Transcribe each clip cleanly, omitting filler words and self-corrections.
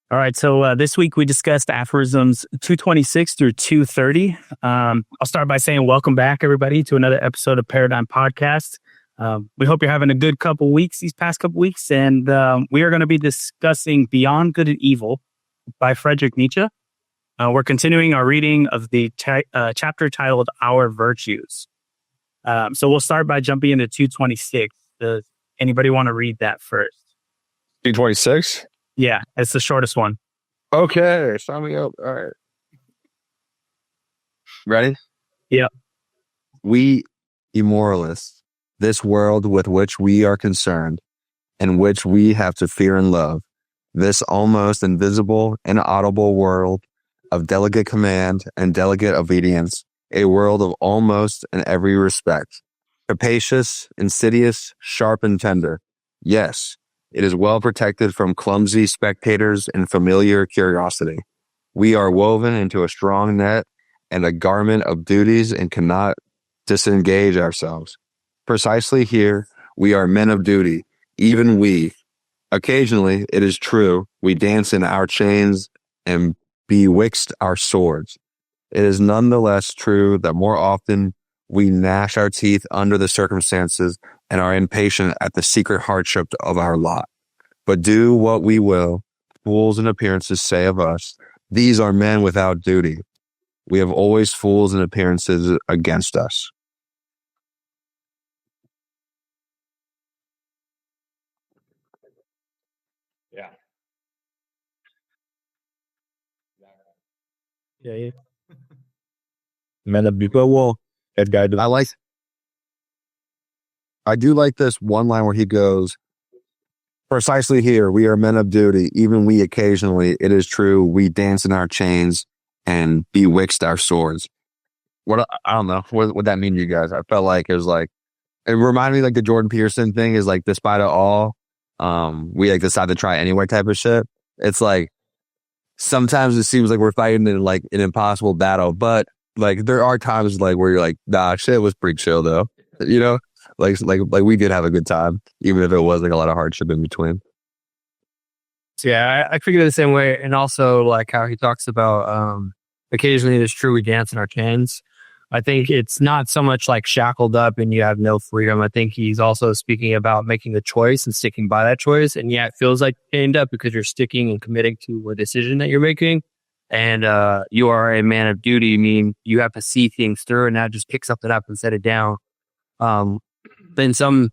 All right. So this week we discussed aphorisms 226 through 230. I'll start by saying welcome back, everybody, to another episode of Paradyme Podcast. We hope you're having a good couple weeks, these past couple weeks. And we are going to be discussing Beyond Good and Evil by Friedrich Nietzsche. We're continuing our reading of the chapter titled Our Virtues. So we'll start by jumping into 226. Does anybody want to read that first? 226? Yeah, it's the shortest one. Okay, sign me up. All right. Ready? Yeah. We immoralists, this world with which we are concerned, and which we have to fear and love, this almost invisible, inaudible world of delicate command and delicate obedience, a world of almost in every respect, capacious, insidious, sharp and tender. Yes, it is well protected from clumsy spectators and familiar curiosity. We are woven into a strong net and a garment of duties and cannot disengage ourselves. Precisely here, we are men of duty, even we. Occasionally, it is true, we dance in our chains and bewixt our swords. It is nonetheless true that more often we gnash our teeth under the circumstances and are impatient at the secret hardship of our lot. But do what we will, fools and appearances say of us, these are men without duty. We have always fools and appearances against us. Yeah. Yeah. Men of people will that guy do. I do like this one line where he goes, precisely here, we are men of duty, even we occasionally, it is true, we dance in our chains and bewixt our swords. I don't know, what that mean to you guys? I felt like it reminded me like the Jordan Peterson thing is like, despite it all, we like decide to try anyway type of shit. It's like, sometimes it seems like we're fighting in like an impossible battle, but like there are times like where you're like, nah, shit was pretty chill though, you know? Like we did have a good time, even if it was like a lot of hardship in between. Yeah, I figured the same way. And also like how he talks about occasionally it is true we dance in our chains. I think it's not so much like shackled up and you have no freedom. I think he's also speaking about making a choice and sticking by that choice. And yeah, it feels like chained up because you're sticking and committing to a decision that you're making. And you are a man of duty, meaning you have to see things through and not just pick something up and set it down. Then some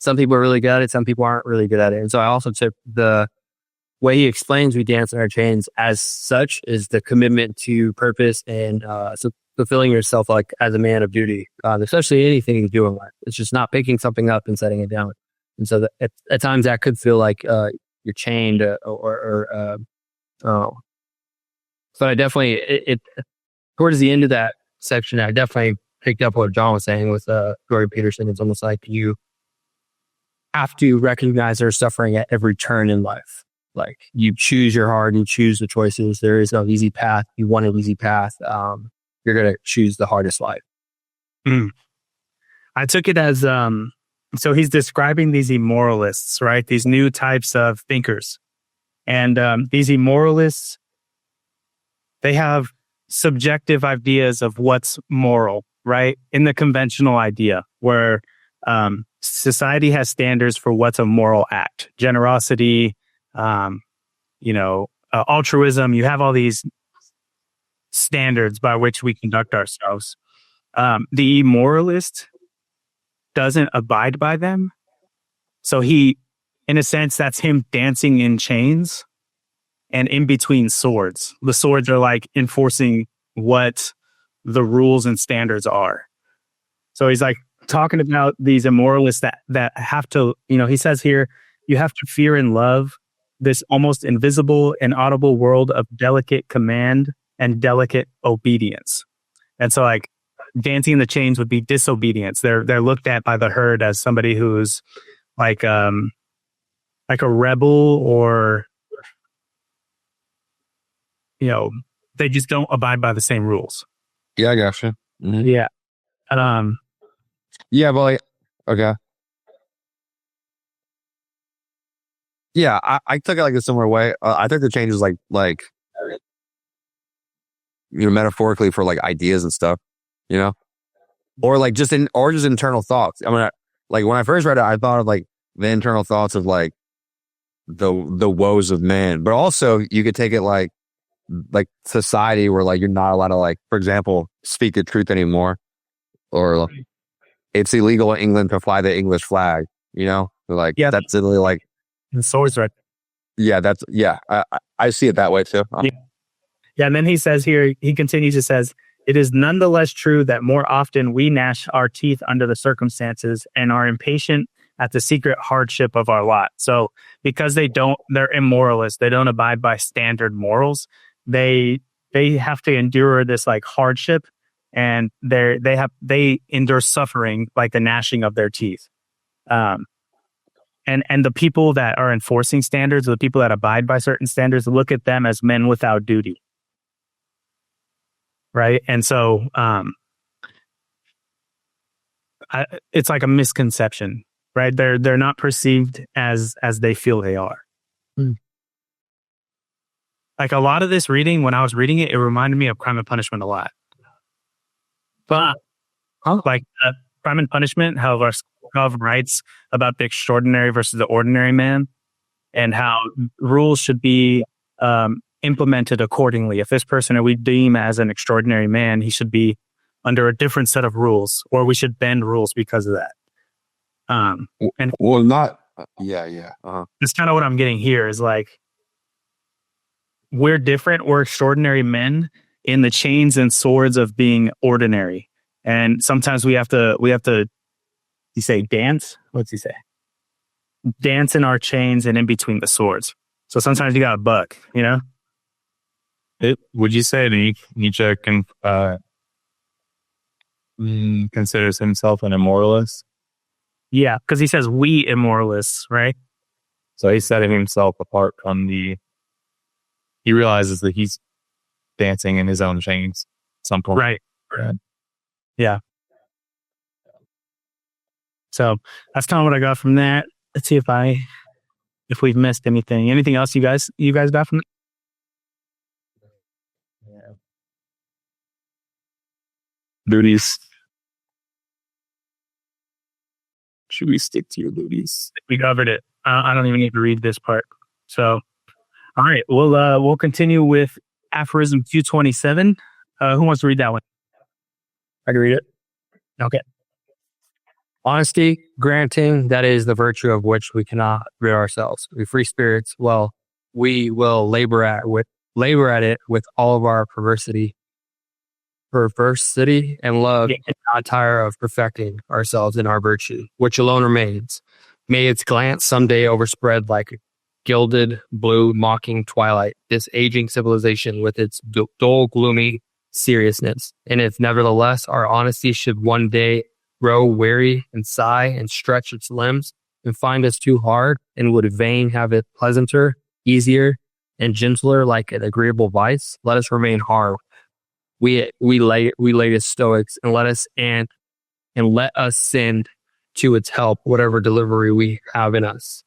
people are really good at it, some people aren't really good at it. And so I also took the way he explains we dance in our chains as such is the commitment to purpose and so fulfilling yourself like as a man of duty, especially anything you do in life. It's just not picking something up and setting it down. And so at times that could feel like you're chained but I definitely towards the end of that section, I definitely picked up what John was saying with Jordan Peterson. It's almost like you have to recognize there's suffering at every turn in life. Like you choose your heart, you choose the choices. There is no easy path. You want an easy path. You're going to choose the hardest life. I took it as, so he's describing these immoralists, right? These new types of thinkers. And these immoralists, they have subjective ideas of what's moral, right? In the conventional idea where society has standards for what's a moral act, generosity, altruism. You have all these standards by which we conduct ourselves. The immoralist doesn't abide by them. So he, in a sense, that's him dancing in chains and in between swords. The swords are like enforcing what the rules and standards are. So he's like talking about these immoralists that have to, he says here, you have to fear and love this almost invisible and audible world of delicate command and delicate obedience. And so like dancing in the chains would be disobedience. They're looked at by the herd as somebody who's like a rebel or, they just don't abide by the same rules. Yeah, I gotcha. Mm-hmm. Yeah. Yeah, but like, okay. Yeah, I took it like a similar way. I took the changes like metaphorically for like ideas and stuff, or like just internal thoughts. I mean, like when I first read it, I thought of like the internal thoughts of like the woes of man, but also you could take it like society where like you're not allowed to, like, for example, speak the truth anymore, or it's illegal in England to fly the English flag. Like that's literally like, and swords right. Yeah, I see it that way too. Yeah, and then he says here, he continues, he says, it is nonetheless true that more often we gnash our teeth under the circumstances and are impatient at the secret hardship of our lot. So because they're immoralists, they don't abide by standard morals, they have to endure this like hardship, and they endure suffering like the gnashing of their teeth. And the people that are enforcing standards, or the people that abide by certain standards, look at them as men without duty. Right. And so it's like a misconception, right? They're not perceived as they feel they are. Like a lot of this reading, when I was reading it, it reminded me of Crime and Punishment a lot. But like Crime and Punishment, how Goggins writes about the extraordinary versus the ordinary man, and how rules should be implemented accordingly. If this person that we deem as an extraordinary man, he should be under a different set of rules, or we should bend rules because of that. And well, not yeah. That's kind of what I'm getting here. Is like we're different. We're extraordinary men in the chains and swords of being ordinary, and sometimes we have to. You say dance? What's he say? Dance in our chains and in between the swords. So sometimes you got to buck, Would you say Nietzsche considers himself an immoralist? Yeah, because he says we immoralists, right? So he's setting himself apart from he realizes that he's dancing in his own chains at some point. Right. Yeah. So that's kind of what I got from that. Let's see if we've missed anything. Anything else you guys got from it? Yeah. Duties. Should we stick to your duties? We covered it. I don't even need to read this part. So, all right, we'll continue with aphorism 227. Who wants to read that one? I can read it. Okay. Honesty, granting that is the virtue of which we cannot rid ourselves. We free spirits, well, we will labor at it with all of our perversity and love, and not tire of perfecting ourselves in our virtue, which alone remains. May its glance someday overspread like gilded blue mocking twilight, this aging civilization with its dull, gloomy seriousness. And if nevertheless our honesty should one day grow weary and sigh and stretch its limbs and find us too hard, and would fain have it pleasanter, easier, and gentler like an agreeable vice, let us remain hard. We latest Stoics, and let us send to its help whatever delivery we have in us.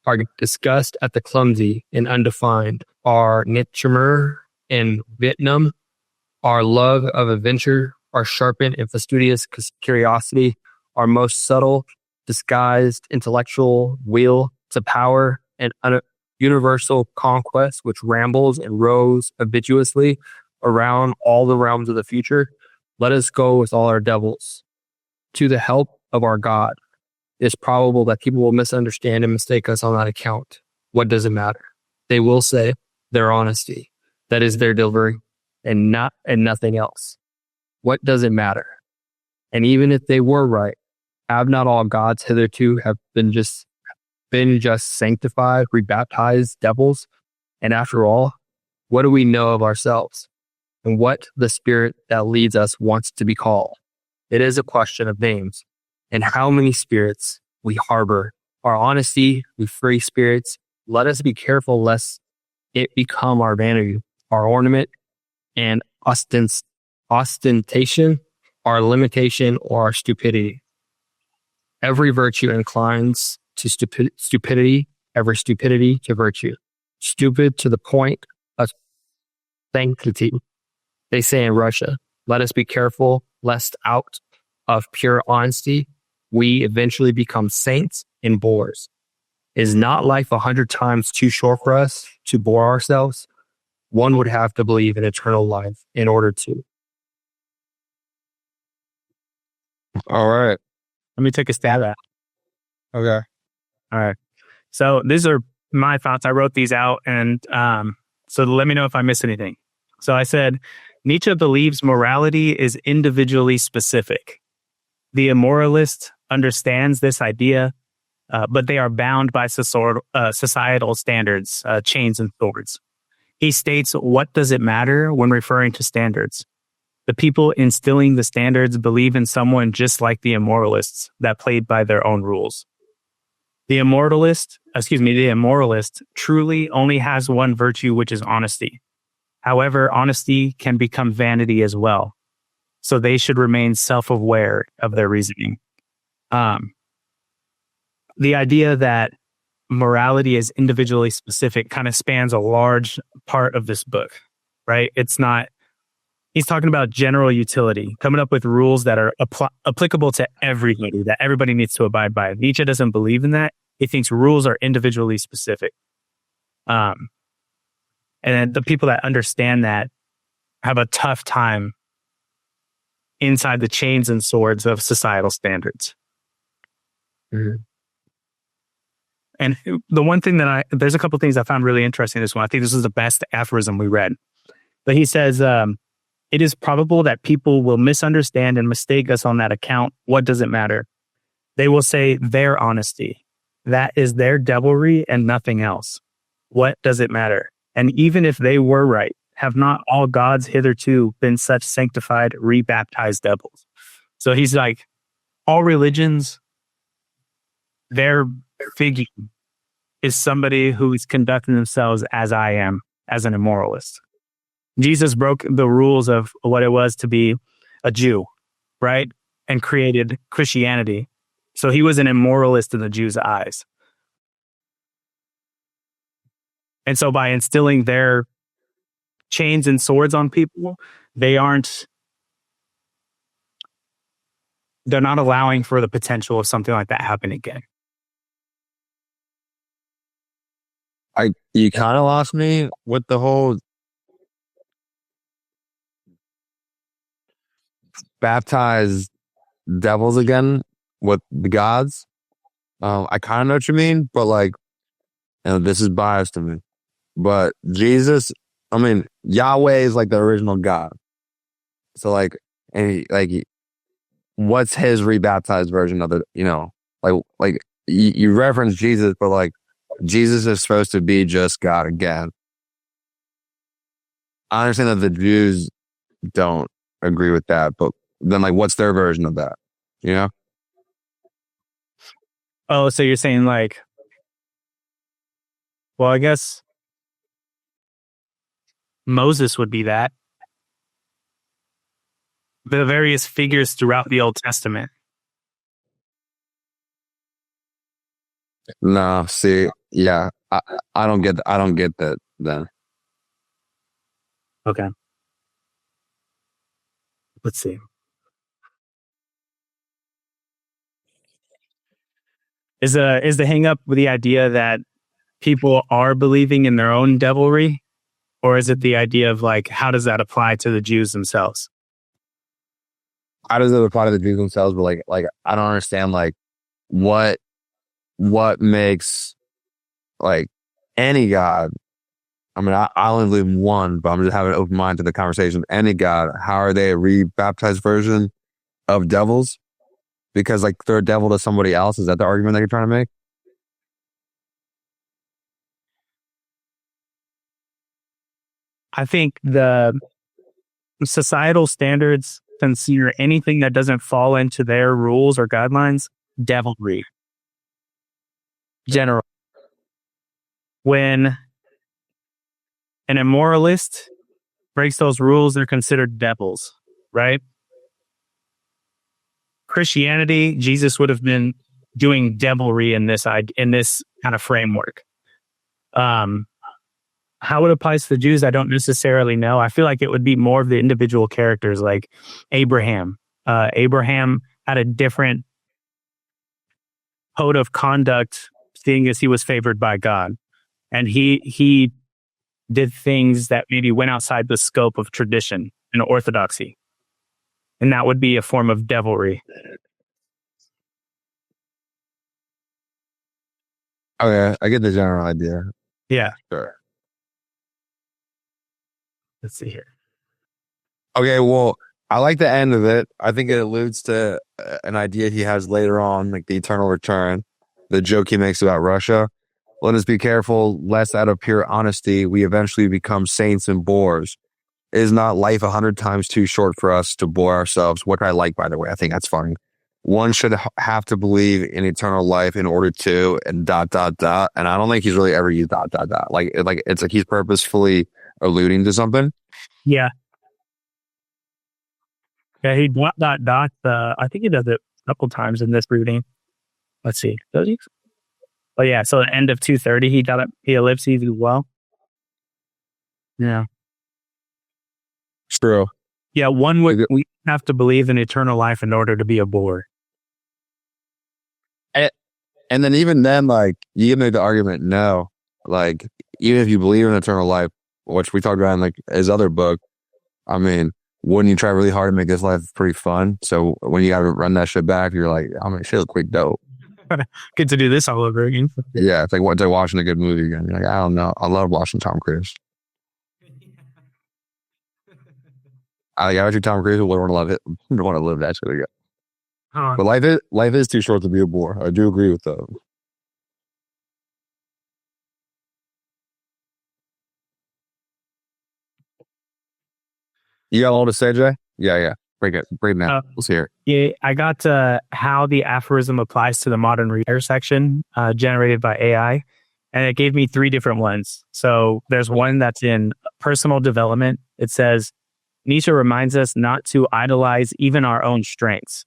Our disgust at the clumsy and undefined, our Nietzsche and Vietnam, our love of adventure, our sharpened and fastidious curiosity, our most subtle, disguised intellectual will to power and universal conquest, which rambles and roves habituously around all the realms of the future. Let us go with all our devils to the help of our God. It is probable that people will misunderstand and mistake us on that account. What does it matter? They will say their honesty, that is their delivery, and nothing else. What does it matter? And even if they were right, have not all gods hitherto have been just sanctified, rebaptized devils? And after all, what do we know of ourselves? And what the spirit that leads us wants to be called? It is a question of names, and how many spirits we harbor. Our honesty, we free spirits. Let us be careful lest it become our vanity, our ornament, and ostentation, our limitation, or our stupidity. Every virtue inclines to stupidity, every stupidity to virtue, stupid to the point of sanctity. They say in Russia, let us be careful lest out of pure honesty, we eventually become saints and bores. Is not life 100 times too short for us to bore ourselves? One would have to believe in eternal life in order to. All right. Let me take a stab at it. Okay. All right. So these are my thoughts. I wrote these out, and so let me know if I miss anything. So I said, Nietzsche believes morality is individually specific. The immoralist understands this idea, but they are bound by societal standards, chains and swords. He states, what does it matter when referring to standards? The people instilling the standards believe in someone just like the immoralists that played by their own rules. The immoralist truly only has one virtue, which is honesty. However, honesty can become vanity as well. So they should remain self-aware of their reasoning. The idea that morality is individually specific kind of spans a large part of this book, right? It's not, he's talking about general utility, coming up with rules that are applicable to everybody, that everybody needs to abide by. Nietzsche doesn't believe in that. He thinks rules are individually specific. And then the people that understand that have a tough time inside the chains and swords of societal standards. Mm-hmm. And the one thing there's a couple things I found really interesting in this one. I think this is the best aphorism we read. But he says, it is probable that people will misunderstand and mistake us on that account. What does it matter? They will say their honesty. That is their devilry and nothing else. What does it matter? And even if they were right, have not all gods hitherto been such sanctified, rebaptized devils? So he's like, all religions, their figure is somebody who is conducting themselves as I am, as an immoralist. Jesus broke the rules of what it was to be a Jew, right? And created Christianity. So he was an immoralist in the Jews' eyes. And so by instilling their chains and swords on people, they're not allowing for the potential of something like that happening again. You kind of lost me with the whole baptize devils again with the gods. I kind of know what you mean, but like, this is biased to me. But Jesus, Yahweh is like the original God. So like, what's his rebaptized version of it? Like you reference Jesus, but like Jesus is supposed to be just God again. I understand that the Jews don't agree with that, but then like, what's their version of that? You know? Oh, so you're saying like, well, I guess Moses would be that. The various figures throughout the Old Testament. No, see, yeah, I don't get that then. Okay. Let's see. Is the hang up with the idea that people are believing in their own devilry? Or is it the idea of like, how does that apply to the Jews themselves? How does it apply to the Jews themselves? But like I don't understand like what makes like any God. I only believe in one, but I'm just having an open mind to the conversation. Any God, how are they a rebaptized version of devils? Because like they're a devil to somebody else. Is that the argument that you're trying to make? I think the societal standards consider anything that doesn't fall into their rules or guidelines devilry. General. When an immoralist breaks those rules, they're considered devils, right? Christianity, Jesus would have been doing devilry in this kind of framework. How it applies to the Jews, I don't necessarily know. I feel like it would be more of the individual characters, like Abraham. Abraham had a different code of conduct, seeing as he was favored by God, and he did things that maybe went outside the scope of tradition and orthodoxy, and that would be a form of devilry. Okay, I get the general idea. Yeah. Sure. Let's see here. Okay, well, I like the end of it. I think it alludes to an idea he has later on, like the eternal return, the joke he makes about Russia. Let us be careful, lest out of pure honesty, we eventually become saints and bores. Is not life 100 times too short for us to bore ourselves? Which I like, by the way. I think that's funny. One should have to believe in eternal life in order to, and ... And I don't think he's really ever used ... Like it's like he's purposefully alluding to something. Yeah. Yeah, he ... I think he does it a couple times in this reading. Let's see. Does he? Oh yeah, so the end of 230, he ellipses as well. Yeah. True. Yeah, we have to believe in eternal life in order to be a bore. And then even then, like, you can make the argument, no. Like, even if you believe in eternal life, which we talked about in like his other book, I mean, wouldn't you try really hard to make this life pretty fun? So when you got to run that shit back, you're like, I mean, shit look quick dope. Get to do this all over again. Yeah, it's like watching a good movie again. You're like, I don't know. I love watching Tom Cruise. I got you, Tom Cruise. Would want to love it. Would want to live that shit again. But life is too short to be a bore. I do agree with that. You got all to say, Jay? Yeah. Break it down. Let's hear it. Yeah, I got how the aphorism applies to the modern reader section generated by AI, and it gave me 3 different ones. So there's one that's in personal development. It says, Nietzsche reminds us not to idolize even our own strengths.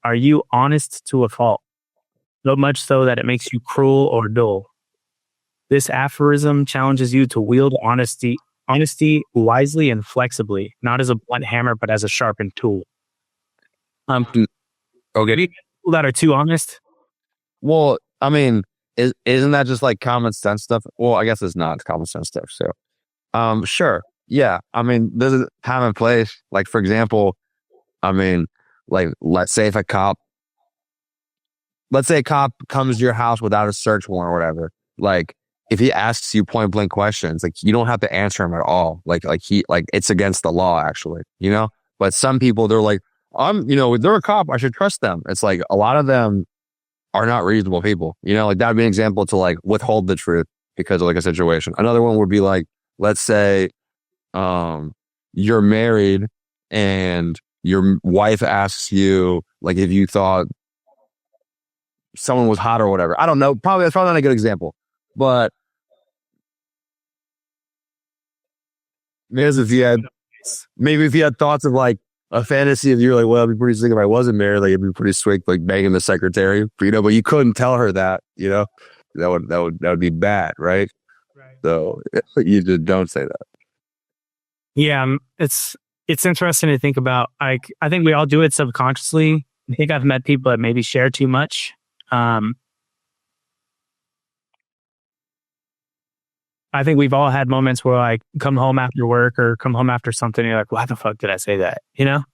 Are you honest to a fault? So much so that it makes you cruel or dull. This aphorism challenges you to wield honesty wisely and flexibly, not as a blunt hammer, but as a sharpened tool. Okay. People that are too honest. Well, I mean, isn't that just like common sense stuff? Well, I guess it's not common sense stuff. So, sure. Yeah. I mean, there's a time and place. Like, for example, I mean, like, let's say a cop comes to your house without a search warrant or whatever. Like, if he asks you point blank questions, like, you don't have to answer him at all. Like it's against the law, actually, you know? But some people, they're like, they're a cop, I should trust them. It's like, a lot of them are not reasonable people, you know? Like, that would be an example to like withhold the truth because of like a situation. Another one would be like, let's say, you're married and your wife asks you, like, if you thought someone was hot or whatever. I don't know. That's probably not a good example. But if you had thoughts of like a fantasy of you're like, well, it'd be pretty sick if I wasn't married, like it'd be pretty sweet, like banging the secretary, you know, but you couldn't tell her that, you know, that would be bad, right? So you just don't say that. Yeah, it's interesting to think about. I think we all do it subconsciously. I think I've met people that maybe share too much. I think we've all had moments where I come home after work or come home after something and you're like, why the fuck did I say that? You know?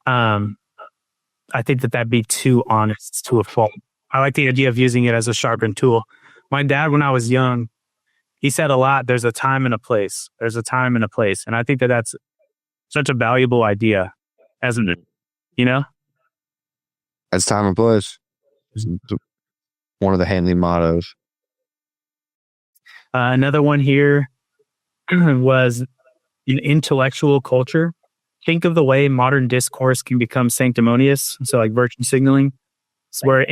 I think that'd be too honest to a fault. I like the idea of using it as a sharpened tool. My dad, when I was young, he said a lot, there's a time and a place. There's a time and a place. And I think that's such a valuable idea, isn't it? You know? It's time and place. One of the Hanley mottos. Another one here was in intellectual culture. Think of the way modern discourse can become sanctimonious. So like virtue signaling. So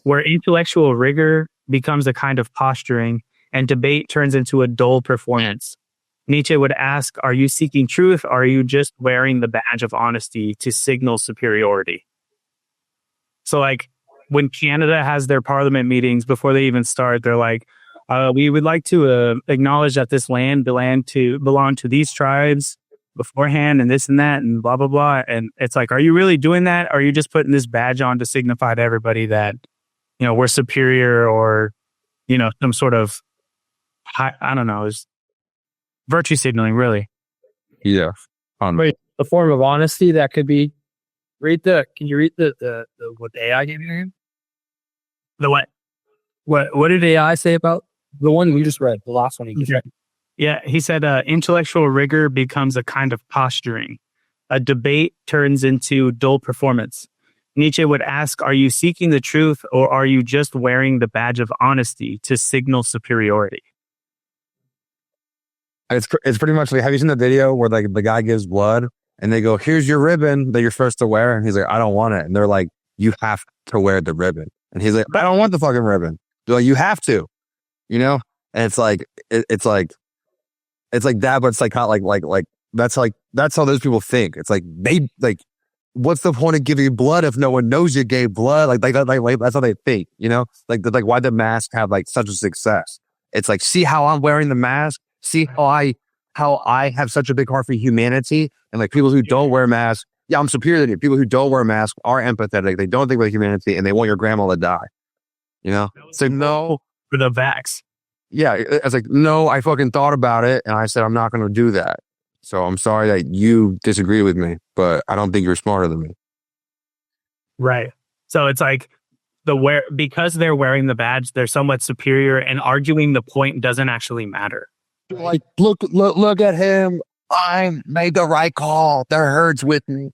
where intellectual rigor becomes a kind of posturing and debate turns into a dull performance. Nietzsche would ask, are you seeking truth? Or are you just wearing the badge of honesty to signal superiority? So like, when Canada has their parliament meetings, before they even start, they're like, we would like to acknowledge that this land belonged to these tribes beforehand, and this and that, and blah, blah, blah. And it's like, are you really doing that? Or are you just putting this badge on to signify to everybody that, we're superior, or, some sort of I don't know, is virtue signaling, really. Yeah. Wait, a form of honesty that could be. Can you read the what the AI gave you again? The what? What did AI say about the one we just read? The last one he just read. Yeah, he said intellectual rigor becomes a kind of posturing. A debate turns into dull performance. Nietzsche would ask, are you seeking the truth, or are you just wearing the badge of honesty to signal superiority? It's pretty much like, have you seen the video where like the guy gives blood and they go, here's your ribbon that you're supposed to wear? And he's like, I don't want it. And they're like, you have to wear the ribbon. And he's like, I don't want the fucking ribbon. They're like, you have to, And it's like, it's like that, but it's like, not like, that's how those people think. It's like, they like, what's the point of giving blood if no one knows you gave blood? Like that's how they think, Like why the mask have like such a success? It's like, see how I'm wearing the mask? See how I have such a big heart for humanity, and like people who don't wear masks, yeah, I'm superior than you. People who don't wear masks are empathetic. They don't think about humanity, and they want your grandma to die. So no, For the vax. yeah, it's like, no, I fucking thought about it, and I said I'm not going to do that. So I'm sorry that you disagree with me, but I don't think you're smarter than me. Right. So it's like because they're wearing the badge, they're somewhat superior, and arguing the point doesn't actually matter. Like, look at him. I made the right call. That hurts with me.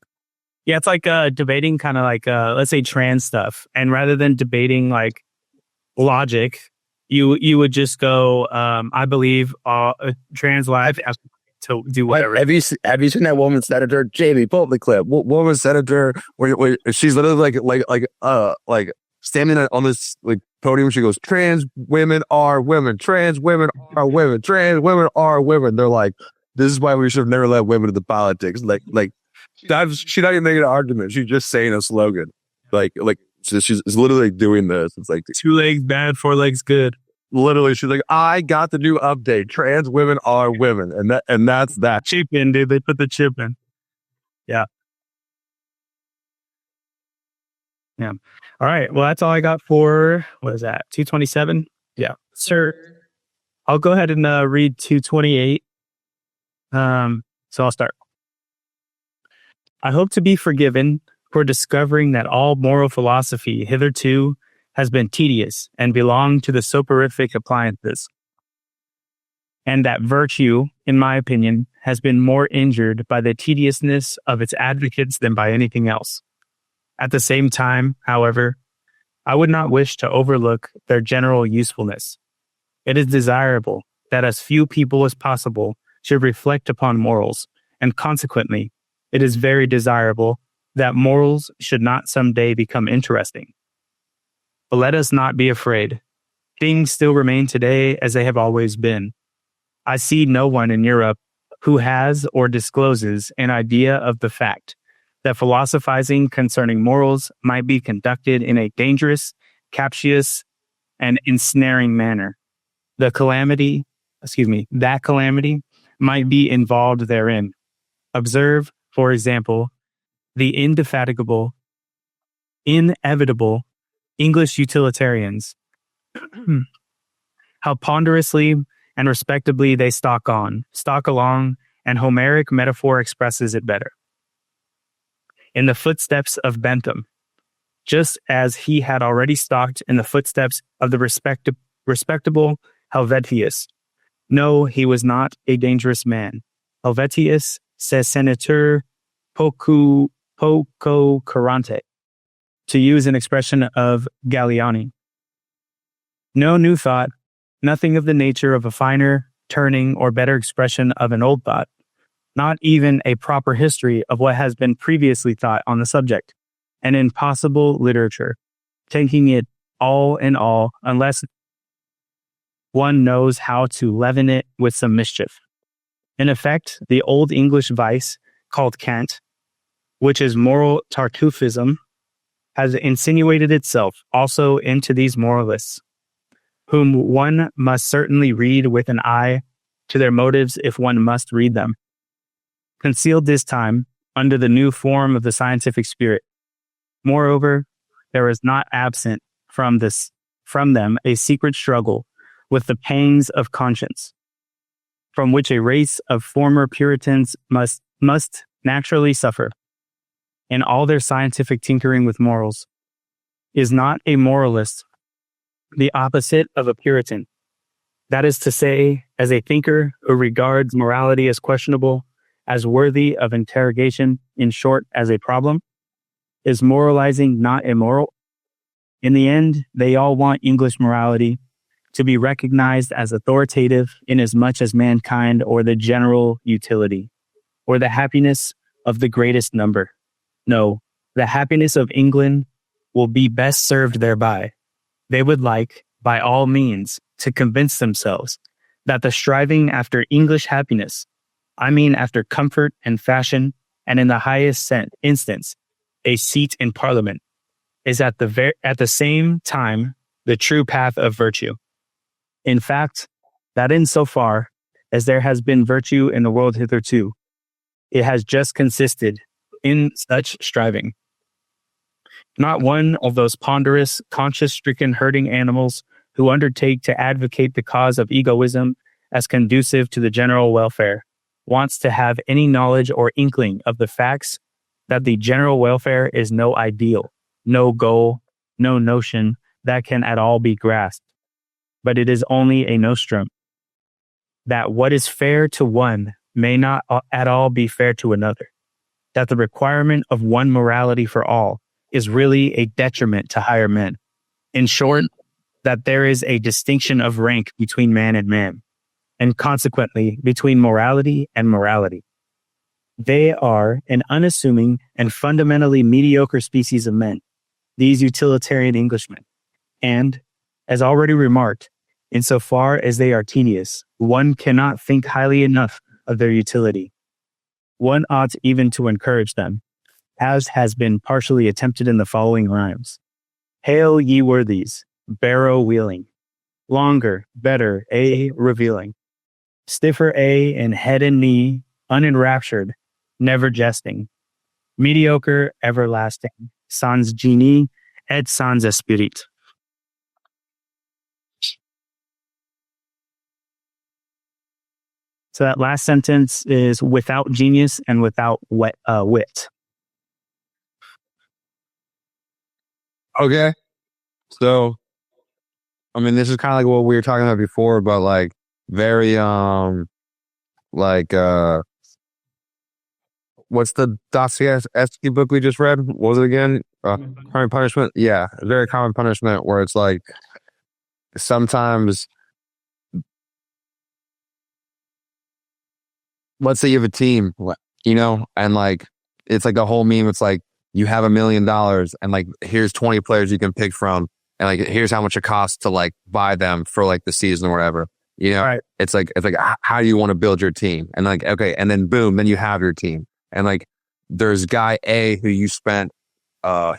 Yeah, it's like debating kind of like, let's say, trans stuff. And rather than debating like logic, you would just go, I believe trans life has to do whatever. Have you seen that woman senator, Jamie? Pull up the clip. Woman senator, where she's literally like standing on this like podium. She goes, trans women are women. Trans women are women. Trans women are women. They're like, this is why we should have never let women into politics. Like she's not even making an argument. She's just saying a slogan. So she's literally doing this. It's like 2 legs bad, 4 legs good. Literally, she's like, I got the new update. Trans women are women, and that's that. Chip in, dude. They put the chip in. Yeah. Yeah. All right. Well, that's all I got for, what is that? 227? Yeah. Sir, I'll go ahead and read 228. So I'll start. I hope to be forgiven for discovering that all moral philosophy hitherto has been tedious and belonged to the soporific appliances, and that virtue, in my opinion, has been more injured by the tediousness of its advocates than by anything else. At the same time, however, I would not wish to overlook their general usefulness. It is desirable that as few people as possible should reflect upon morals, and consequently, it is very desirable that morals should not someday become interesting. But let us not be afraid. Things still remain today as they have always been. I see no one in Europe who has or discloses an idea of the fact that philosophizing concerning morals might be conducted in a dangerous, captious, and ensnaring manner. That calamity might be involved therein. Observe, for example, the inevitable English utilitarians, how ponderously and respectably they stalk along, and Homeric metaphor expresses it better. In the footsteps of Bentham, just as he had already stalked in the footsteps of the respectable Helvetius. No, he was not a dangerous man. Helvetius se senator poco curante, to use an expression of Galliani. No new thought, nothing of the nature of a finer, turning, or better expression of an old thought, not even a proper history of what has been previously thought on the subject, an impossible literature, taking it all in all, unless one knows how to leaven it with some mischief. In effect, the old English vice called cant, which is moral Tartuffism, has insinuated itself also into these moralists, whom one must certainly read with an eye to their motives if one must read them. Concealed this time under the new form of the scientific spirit. Moreover, there is not absent from them a secret struggle with the pangs of conscience, from which a race of former Puritans must naturally suffer. In all their scientific tinkering with morals, is not a moralist the opposite of a Puritan? That is to say, as a thinker who regards morality as questionable, as worthy of interrogation, in short, as a problem? Is moralizing not immoral? In the end, they all want English morality to be recognized as authoritative inasmuch as mankind or the general utility, or the happiness of the greatest number. No, the happiness of England will be best served thereby. They would like, by all means, to convince themselves that the striving after English happiness, I mean after comfort and fashion, and in the highest instance, a seat in Parliament, is at the same time the true path of virtue. In fact, that insofar as there has been virtue in the world hitherto, it has just consisted in such striving. Not one of those ponderous, conscience-stricken herding animals who undertake to advocate the cause of egoism as conducive to the general welfare wants to have any knowledge or inkling of the facts that the general welfare is no ideal, no goal, no notion that can at all be grasped, but it is only a nostrum, that what is fair to one may not at all be fair to another, that the requirement of one morality for all is really a detriment to higher men. In short, that there is a distinction of rank between man and man, and consequently between morality and morality. They are an unassuming and fundamentally mediocre species of men, these utilitarian Englishmen. And, as already remarked, insofar as they are tedious, one cannot think highly enough of their utility. One ought even to encourage them, as has been partially attempted in the following rhymes. Hail, ye worthies, barrow wheeling, longer, better, revealing, stiffer in head and knee, unenraptured, never jesting, mediocre, everlasting, sans genie, et sans esprit. So that last sentence is without genius and without wit. Okay. So, I mean, this is kind of like what we were talking about before, but like very, what's the Dostoevsky book we just read? What was it again? Crime and Punishment? Yeah. Very Common Punishment, where it's like sometimes, let's say you have a team, and like, it's like the whole meme. It's like, you have $1 million and like, here's 20 players you can pick from. And like, here's how much it costs to like buy them for like the season or whatever, Right. It's like, how do you want to build your team? And like, okay. And then boom, then you have your team. And like, there's guy A who you spent,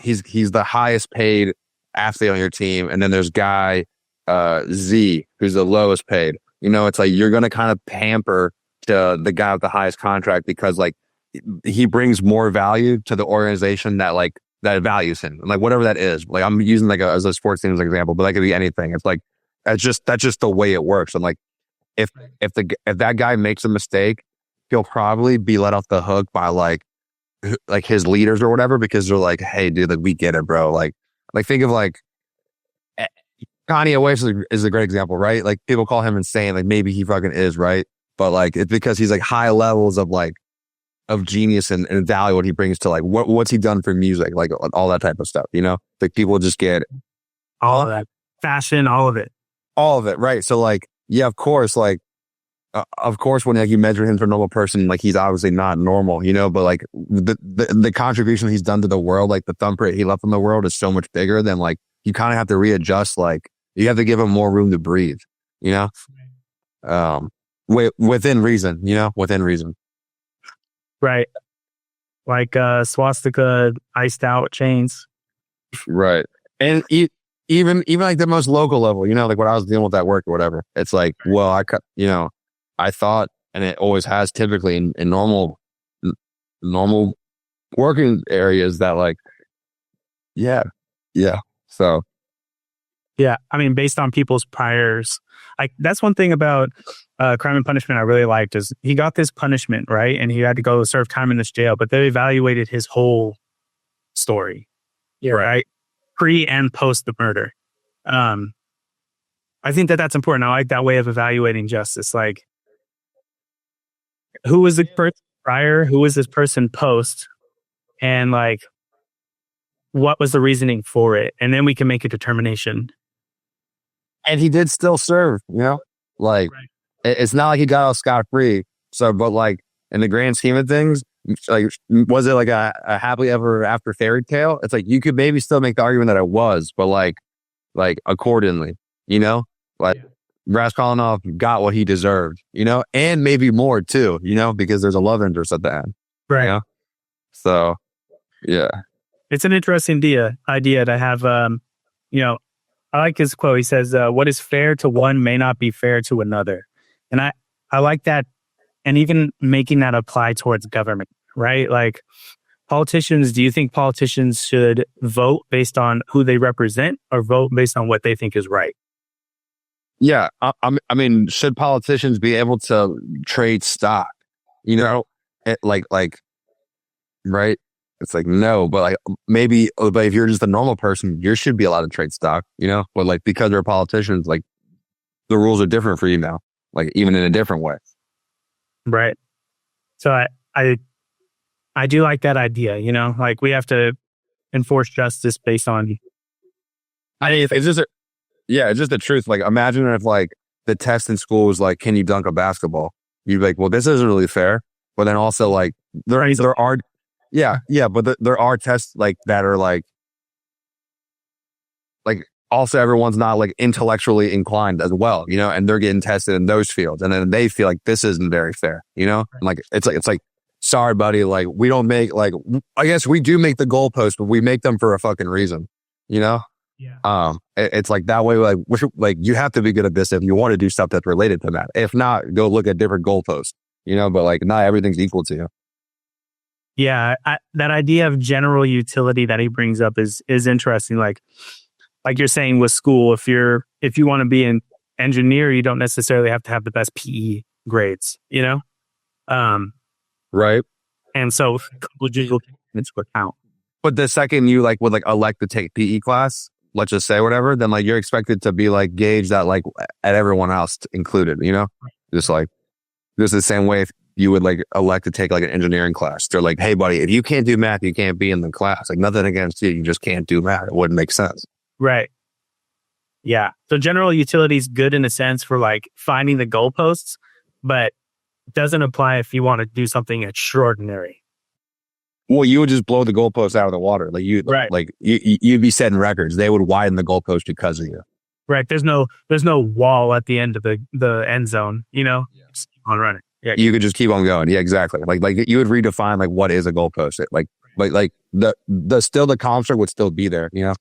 he's the highest paid athlete on your team. And then there's guy, Z, who's the lowest paid. It's like, you're going to kind of pamper to the guy with the highest contract because like, he brings more value to the organization that values him, and like whatever that is. Like I'm using like as a sports team as an example, but that could be anything. It's like that's just the way it works. And like if that guy makes a mistake, he'll probably be let off the hook by like his leaders or whatever, because they're like, hey dude, like we get it, bro. Like think of like Kanye West is a great example, right? Like people call him insane, like maybe he fucking is, right? But like it's because he's like high levels of like of genius and value what he brings to like what's he done for music, like all that type of stuff, like people just get all of that fashion, all of it, right? So like, yeah, of course, like of course when like you measure him for a normal person, like he's obviously not normal, but like the contribution he's done to the world, like the thumbprint he left on the world is so much bigger than like you kind of have to readjust, like you have to give him more room to breathe, within reason. Right. Like swastika iced out chains. Right. And even like the most local level, like when I was dealing with that work or whatever, it's like, well, I thought, and it always has typically in normal working areas that like, yeah. So Yeah, I mean, based on people's priors, like that's one thing about Crime and Punishment I really liked is he got this punishment, right, and he had to go serve time in this jail, but they evaluated his whole story, right, pre and post the murder. I think that's important. I like that way of evaluating justice. Like, who was the person prior? Who was this person post? And like, what was the reasoning for it? And then we can make a determination. and he did still serve, like it's not like he got out scot-free. So, but like in the grand scheme of things, like, was it like a happily ever after fairy tale? It's like, you could maybe still make the argument that it was, but like accordingly, like Raskolnikov got what he deserved, and maybe more too, because there's a love interest at the end. Right. So, yeah. It's an interesting idea to have, I like his quote. He says, what is fair to one may not be fair to another. And I like that. And even making that apply towards government, right? Like politicians, do you think politicians should vote based on who they represent or vote based on what they think is right? Yeah. I mean, should politicians be able to trade stock? Like, right? It's like, no, but like maybe, but if you're just a normal person, you should be allowed to trade stock, but like, because they're politicians, like the rules are different for you now, like even in a different way. Right. So I do like that idea, like we have to enforce justice based on. I mean, it's just, it's just the truth. Like, imagine if like the test in school was like, can you dunk a basketball? You'd be like, well, this isn't really fair. But then also like there are. Yeah, but there are tests like that are like also everyone's not like intellectually inclined as well, and they're getting tested in those fields, and then they feel like this isn't very fair, and like it's like sorry, buddy, like we don't make like I guess we do make the goalposts, but we make them for a fucking reason, Yeah. It's like that way, like you have to be good at this if you want to do stuff that's related to that. If not, go look at different goalposts, but like not everything's equal to you. Yeah, that idea of general utility that he brings up is interesting. Like you're saying with school, if you want to be an engineer, you don't necessarily have to have the best PE grades, Right. And so legitimate account. But the second you like would like elect to take PE class, let's just say whatever, then like you're expected to be like gauged at like at everyone else included, just like just the same way if you would like elect to take like an engineering class. They're like, hey buddy, if you can't do math, you can't be in the class. Like nothing against you, you just can't do math. It wouldn't make sense. Right. Yeah. So general utility is good in a sense for like finding the goalposts, but doesn't apply if you want to do something extraordinary. Well, you would just blow the goalposts out of the water. Like you'd be setting records. They would widen the goalpost because of you. Right. There's no wall at the end of the end zone, Just keep on running. Yeah. You could just keep on going. Yeah, exactly. Like you would redefine like what is a goalpost. Like the construct would still be there, Yeah.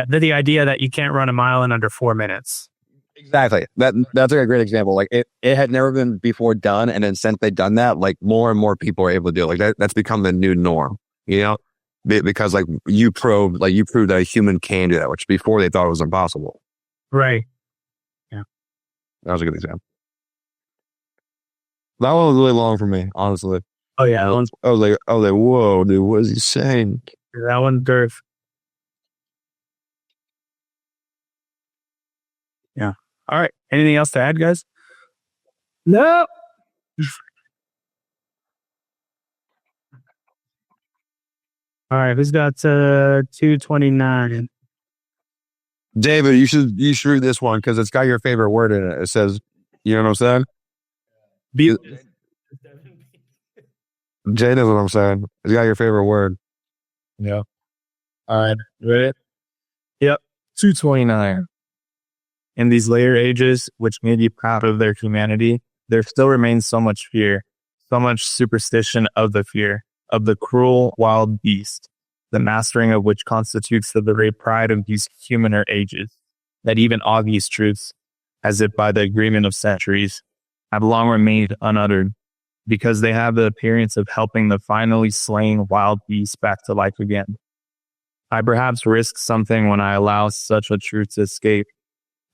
The idea that you can't run a mile in under 4 minutes. Exactly. That's like a great example. Like it had never been before done. And then since they've done that, like more and more people are able to do it. Like that's become the new norm, because like you proved that a human can do that, which before they thought it was impossible. Right. Yeah. That was a good example. That one was really long for me, honestly. Oh yeah. I was like, whoa, dude, what is he saying? That one, Durf. Yeah. All right. Anything else to add, guys? No. All right. Who's got 229? David, you should read this one because it's got your favorite word in it. It says, you know what I'm saying? Jay knows what I'm saying. It's got your favorite word. Yeah. All right. Ready? Yep. 229. In these later ages, which may be proud of their humanity, there still remains so much fear, so much superstition of the fear of the cruel wild beast. the mastering of which constitutes the very pride of these humaner ages, that even all these truths, as if by the agreement of centuries, have long remained unuttered, because they have the appearance of helping the finally slain wild beast back to life again. I perhaps risk something when I allow such a truth to escape.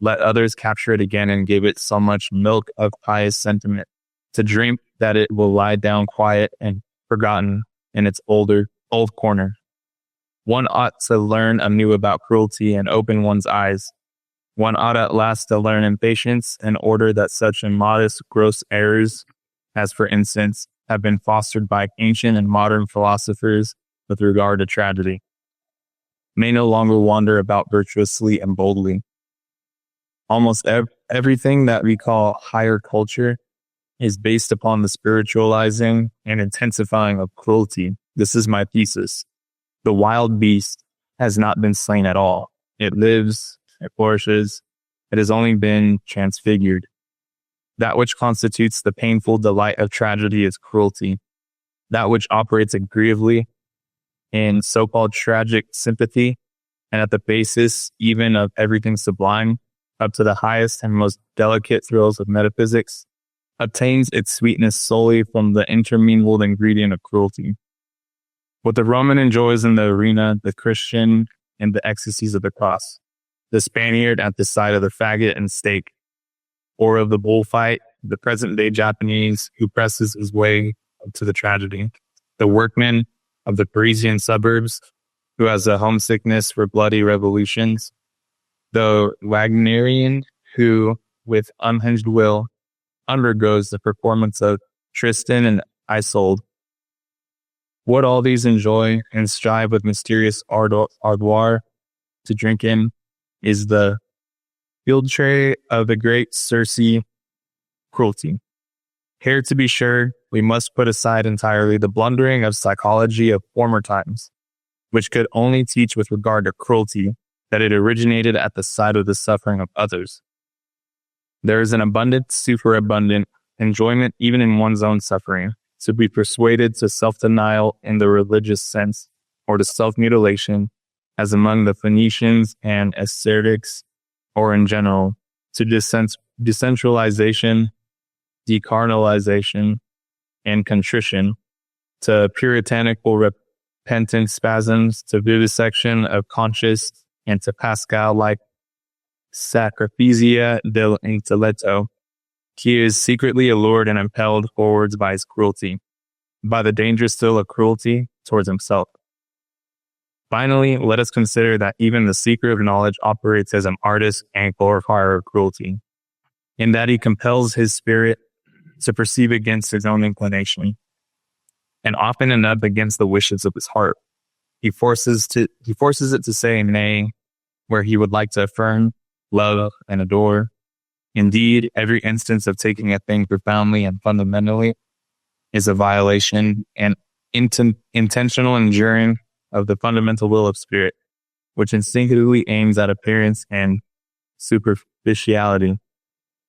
Let others capture it again and give it so much milk of pious sentiment to drink that it will lie down quiet and forgotten in its old corner. One ought to learn anew about cruelty and open one's eyes. One ought at last to learn impatience in order that such immodest, gross errors as, for instance, have been fostered by ancient and modern philosophers with regard to tragedy, may no longer wander about virtuously and boldly. Almost everything that we call higher culture is based upon the spiritualizing and intensifying of cruelty. This is my thesis. The wild beast has not been slain at all. It lives, it flourishes, it has only been transfigured. That which constitutes the painful delight of tragedy is cruelty. That which operates agreeably in so-called tragic sympathy, and at the basis even of everything sublime, up to the highest and most delicate thrills of metaphysics, obtains its sweetness solely from the intermingled ingredient of cruelty. What the Roman enjoys in the arena, the Christian in the ecstasies of the cross, the Spaniard at the side of the faggot and stake, or of the bullfight, the present-day Japanese who presses his way up to the tragedy, the workman of the Parisian suburbs who has a homesickness for bloody revolutions, the Wagnerian who, with unhinged will, undergoes the performance of Tristan and Isolde. What all these enjoy and strive with mysterious ardour to drink in is the field tray of the great Circe, cruelty. Here, to be sure, we must put aside entirely the blundering of psychology of former times, which could only teach with regard to cruelty that it originated at the side of the suffering of others. There is an abundant, superabundant enjoyment even in one's own suffering, to be persuaded to self-denial in the religious sense, or to self-mutilation, as among the Phoenicians and ascetics, or in general, to decentralization, decarnalization, and contrition, to puritanical repentant spasms, to vivisection of conscience, and to Pascal-like sacrificia del intelletto. He is secretly allured and impelled forwards by his cruelty, by the danger still of cruelty towards himself. Finally, let us consider that even the seeker of knowledge operates as an artist and glorifier of cruelty, in that he compels his spirit to perceive against his own inclination, and often enough against the wishes of his heart. He forces it to say nay, where he would like to affirm, love, and adore. Indeed, every instance of taking a thing profoundly and fundamentally is a violation and intentional injuring of the fundamental will of spirit, which instinctively aims at appearance and superficiality.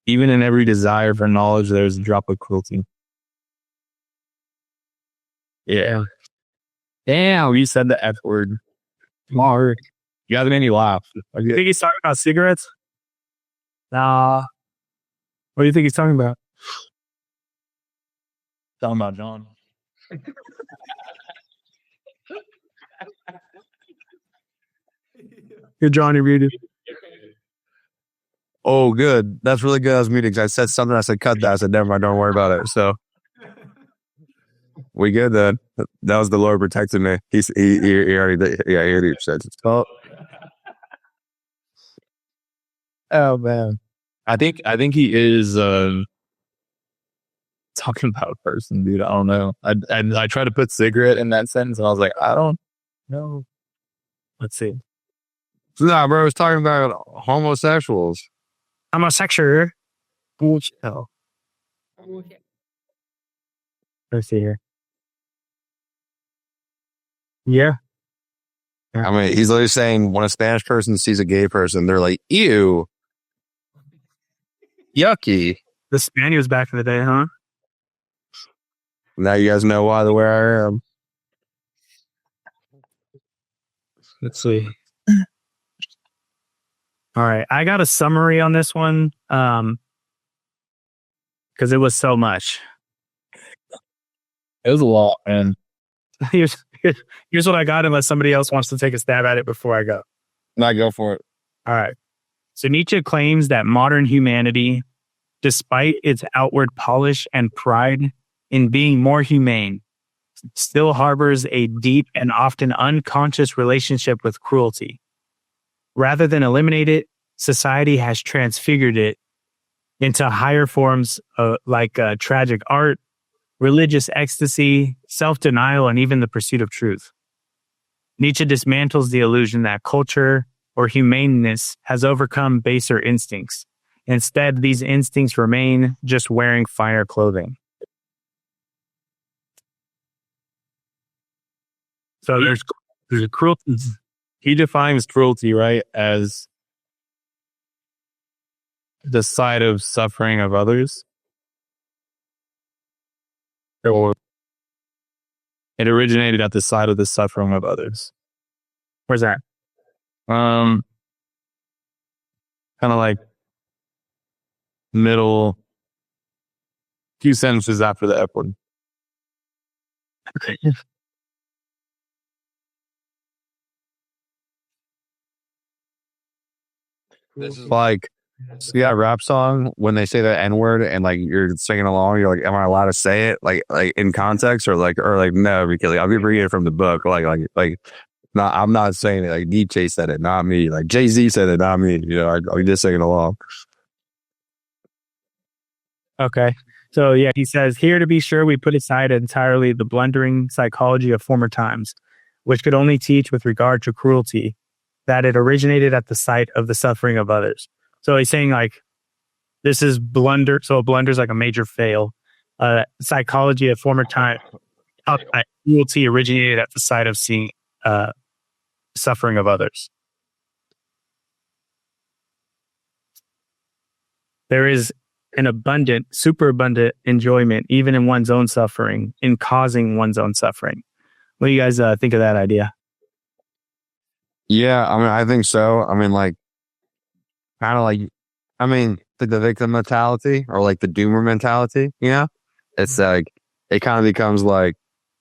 Even in every desire for knowledge, there is a drop of cruelty. Yeah. Damn, you said the F word. Mark. You guys made me laugh. You think he's talking about cigarettes? Nah. What do you think he's talking about? Talking about John. Good, Johnny Reed. Oh, good. That's really good. I was muted because I said something. I said, cut that. I said, never mind. Don't worry about it. So we good then. That was the Lord protecting me. He already did. Yeah, he already said it. Oh man. I think he is talking about a person, dude. I don't know. I tried to put cigarette in that sentence, and I was like, I don't know. Let's see. Nah, bro, I was talking about homosexuals. Homosexual. Bullshit. Let's see here. Yeah. I mean, he's literally saying when a Spanish person sees a gay person, they're like, ew. Yucky. The Spaniards back in the day, huh? Now you guys know why the way I am. Let's see. All right. I got a summary on this one because it was so much. It was a lot, man. Here's what I got, unless somebody else wants to take a stab at it before I go. No, go for it. All right. So Nietzsche claims that modern humanity, despite its outward polish and pride in being more humane, still harbors a deep and often unconscious relationship with cruelty. Rather than eliminate it, society has transfigured it into higher forms like tragic art, religious ecstasy, self-denial, and even the pursuit of truth. Nietzsche dismantles the illusion that culture or humaneness has overcome baser instincts. Instead, these instincts remain, just wearing finer clothing. So there's a cruelty. He defines cruelty, right, as the side of suffering of others. Or it originated at the side of the suffering of others. Where's that? Kind of like middle few sentences after the F word. This is like, see that rap song when they say the N word and like you're singing along, you're like, am I allowed to say it? Like in context or no, because like, I'll be reading it from the book. No, I'm not saying it. Like Nietzsche said it, not me. Like Jay-Z said it, not me. You know, I'll be just singing along. Okay. So yeah, he says, here to be sure, we put aside entirely the blundering psychology of former times, which could only teach with regard to cruelty, that it originated at the site of the suffering of others. So he's saying like, this is blunder. So a blunder is like a major fail. Psychology of former time, cruelty originated at the site of seeing suffering of others. There is an abundant, superabundant enjoyment, even in one's own suffering, in causing one's own suffering. What do you guys think of that idea? Yeah, I mean, I think so. I mean, like, kind of like, I mean, the victim mentality or like the doomer mentality, you know? It's like, it kind of becomes like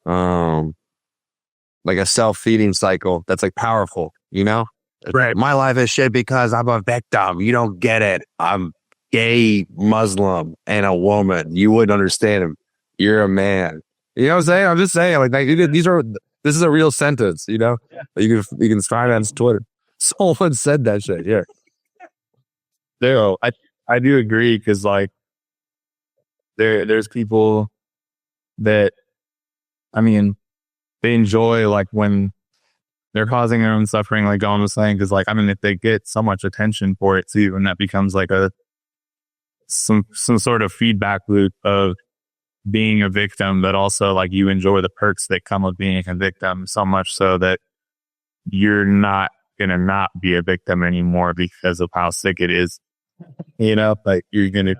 a self-feeding cycle that's like powerful, you know? Right. My life is shit because I'm a victim. You don't get it. I'm gay, Muslim, and a woman. You wouldn't understand him. You're a man. You know what I'm saying? I'm just saying, like this is a real sentence, you know? Yeah. You can find it on Twitter. Someone said that shit, yeah. There, I do agree because like there's people that, I mean, they enjoy like when they're causing their own suffering, like Goggins was saying, because like, I mean, if they get so much attention for it too, and that becomes like some sort of feedback loop of being a victim, but also like you enjoy the perks that come with being a victim so much so that you're not gonna not be a victim anymore because of how sick it is. You know, like you're gonna.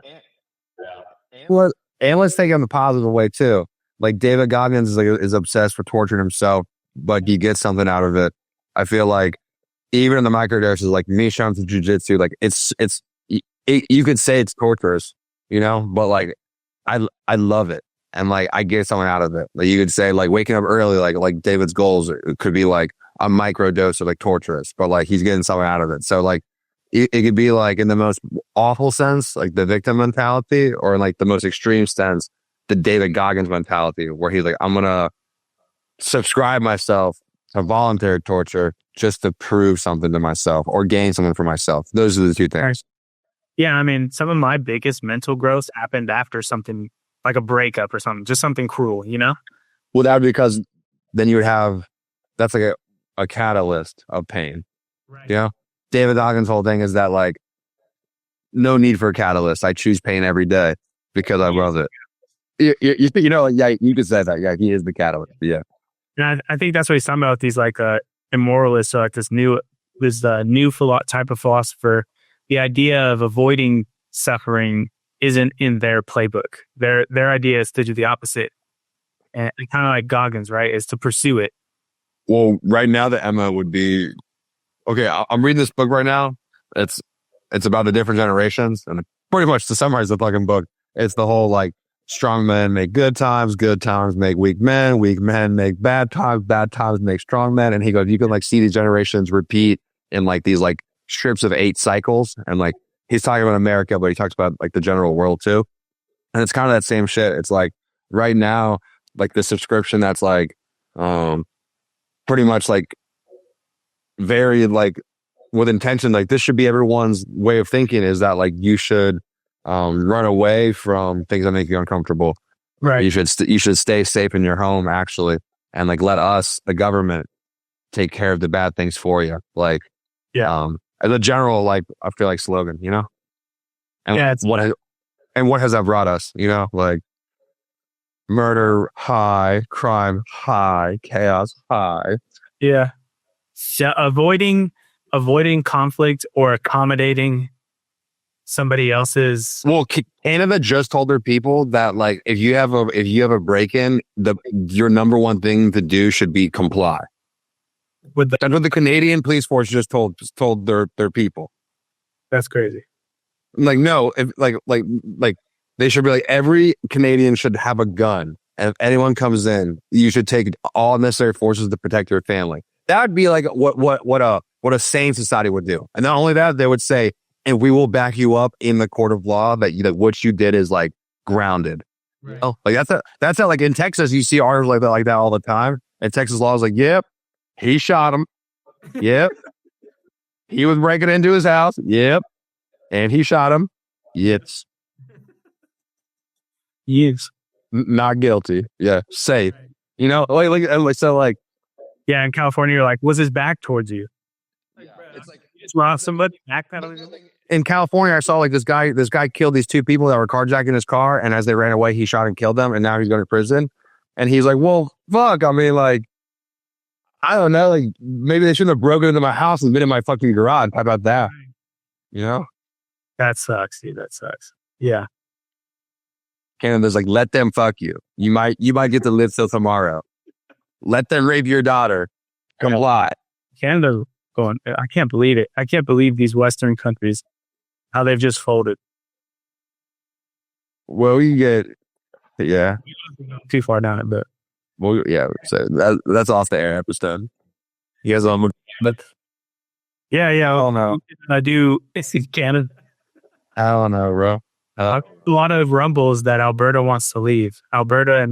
Well, and let's take it in the positive way too. Like David Goggins is obsessed with torturing himself, but he gets something out of it. I feel like even in the microdoses, like me showing to jujitsu, like you could say it's torturous, you know, but like I love it. And like, I get something out of it. Like you could say like waking up early, like David's goals, it could be like a micro dose of like torturous, but like he's getting something out of it. So like, it could be like in the most awful sense, like the victim mentality, or in like the most extreme sense, the David Goggins mentality, where he's like, I'm going to subscribe myself to voluntary torture just to prove something to myself or gain something for myself. Those are the two things. Yeah, I mean, some of my biggest mental growth happened after something like a breakup or something, just something cruel, you know? Well, that would be because then you would have, that's like a catalyst of pain. Right. You know? David Goggins' whole thing is that like, no need for a catalyst. I choose pain every day because I love it. You know, yeah, you could say that. Yeah, he is the catalyst. Yeah. And I think that's what he's talking about with these like immoralists, like this new type of philosopher. The idea of avoiding suffering isn't in their playbook. Their idea is to do the opposite. And kind of like Goggins, right, is to pursue it. Well, right now the MO would be, okay, I'm reading this book right now. It's about the different generations, and pretty much to summarize the fucking book, it's the whole like strong men make good times make weak men make bad times make strong men. And he goes, you can like see these generations repeat in like these like strips of 8 cycles. And like he's talking about America, but he talks about like the general world too. And it's kind of that same shit. It's like right now, like the subscription that's like pretty much like very like with intention, like this should be everyone's way of thinking, is that like you should run away from things that make you uncomfortable. Right. You should stay safe in your home, actually, and like let us, the government, take care of the bad things for you. Like, as a general, like I feel like slogan, you know. And what has that brought us? You know, like murder high, crime high, chaos high. Yeah. So avoiding conflict or accommodating somebody else's. Well, Canada just told their people that like if you have a break-in, your number one thing to do should be comply. That's what the Canadian police force just told their people. That's crazy. Like no, if like they should be like every Canadian should have a gun, and if anyone comes in, you should take all necessary forces to protect your family. That would be like what a sane society would do. And not only that, they would say, and we will back you up in the court of law that what you did is like grounded. Right. Oh, like that's how like in Texas you see articles like that all the time. And Texas law is like, yep, he shot him. Yep, he was breaking into his house. Yep, and he shot him. Yes, not guilty. Yeah, safe. You know, like. Yeah, in California, you're like, was his back towards you? It's like just lost somebody backpedaling. In California, I saw like this guy killed these 2 people that were carjacking his car, and as they ran away, he shot and killed them, and now he's going to prison. And he's like, well, fuck. I mean, like, I don't know. Like, maybe they shouldn't have broken into my house and been in my fucking garage. How about that? You know? That sucks, dude. That sucks. Yeah. Canada's like, let them fuck you. You might get to live till tomorrow. Let them rape your daughter. Comply. Canada going, I can't believe it. I can't believe these Western countries, how they've just folded. Well, you get, yeah. Too far down it, but. Well, yeah. So that's off the air episode. You guys on, but. Yeah. I don't know. I do. It's Canada. I don't know, bro. A lot of rumbles that Alberta wants to leave. Alberta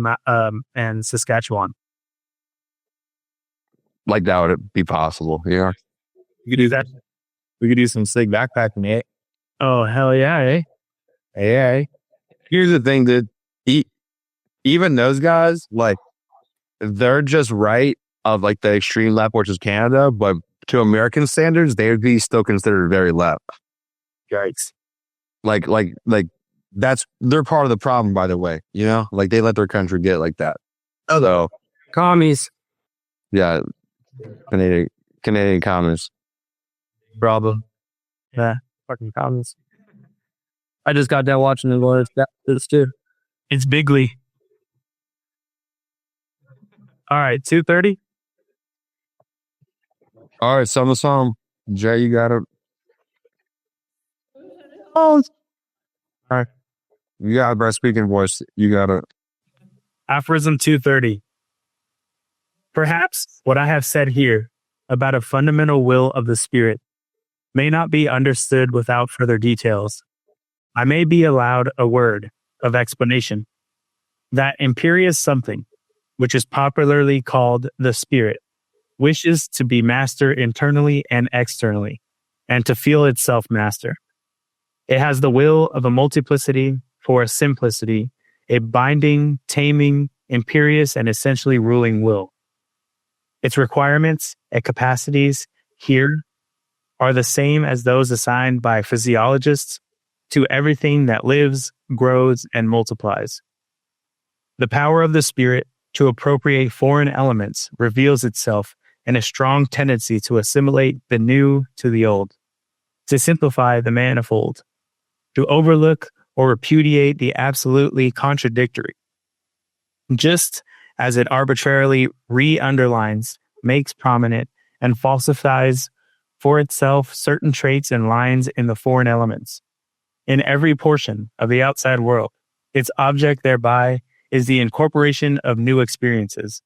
and Saskatchewan. Like that would be possible, yeah. You could do that. We could do some sick backpacking, eh? Oh, hell yeah, eh? Hey. Here's the thing, dude. Even those guys, like, they're just right of like the extreme left, which is Canada, but to American standards, they would be still considered very left. Yikes. Like they're part of the problem, by the way. You know, like they let their country get like that. Oh, so commies. Yeah. Canadian commies. Problem. Yeah, fucking commies. I just got done watching the Lord this too. It's bigly. All right, 2:30. All right, song. Jay, you got it. Oh, all right. You got it, bro. Speaking voice. You got it. Aphorism 2:30. Perhaps what I have said here about a fundamental will of the spirit may not be understood without further details. I may be allowed a word of explanation. That imperious something, which is popularly called the spirit, wishes to be master internally and externally, and to feel itself master. It has the will of a multiplicity for a simplicity, a binding, taming, imperious, and essentially ruling will. Its requirements and capacities here are the same as those assigned by physiologists to everything that lives, grows, and multiplies. The power of the spirit to appropriate foreign elements reveals itself in a strong tendency to assimilate the new to the old, to simplify the manifold, to overlook or repudiate the absolutely contradictory, just as it arbitrarily re-underlines makes prominent, and falsifies for itself certain traits and lines in the foreign elements. In every portion of the outside world, its object thereby is the incorporation of new experiences,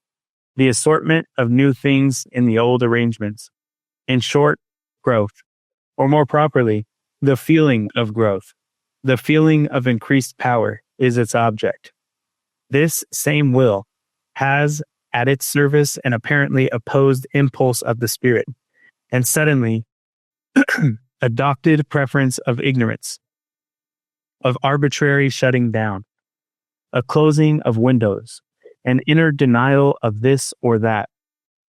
the assortment of new things in the old arrangements. In short, growth, or more properly, the feeling of growth, the feeling of increased power is its object. This same will has at its service an apparently opposed impulse of the spirit, and suddenly adopted preference of ignorance, of arbitrary shutting down, a closing of windows, an inner denial of this or that,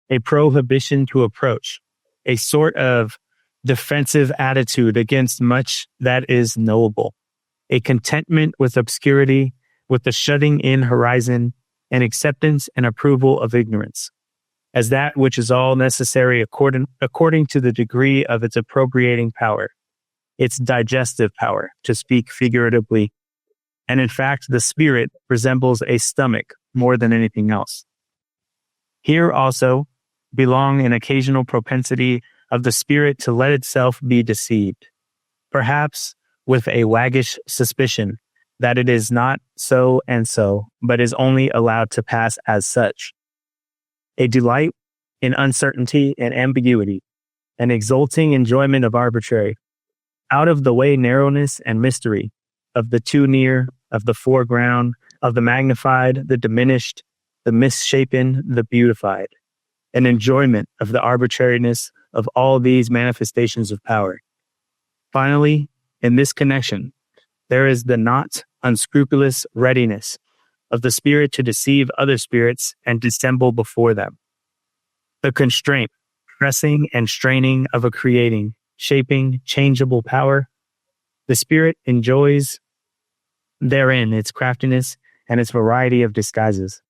a prohibition to approach, a sort of defensive attitude against much that is knowable, a contentment with obscurity, with the shutting in horizon, and acceptance and approval of ignorance, as that which is all necessary according to the degree of its appropriating power, its digestive power, to speak figuratively. And in fact, the spirit resembles a stomach more than anything else. Here also belong an occasional propensity of the spirit to let itself be deceived, perhaps with a waggish suspicion that it is not so and so, but is only allowed to pass as such. A delight in uncertainty and ambiguity, an exulting enjoyment of arbitrary, out of the way narrowness and mystery, of the too near, of the foreground, of the magnified, the diminished, the misshapen, the beautified, an enjoyment of the arbitrariness of all these manifestations of power. Finally, in this connection, there is the not unscrupulous readiness of the spirit to deceive other spirits and dissemble before them. The constraint, pressing and straining of a creating, shaping, changeable power. The spirit enjoys therein its craftiness and its variety of disguises.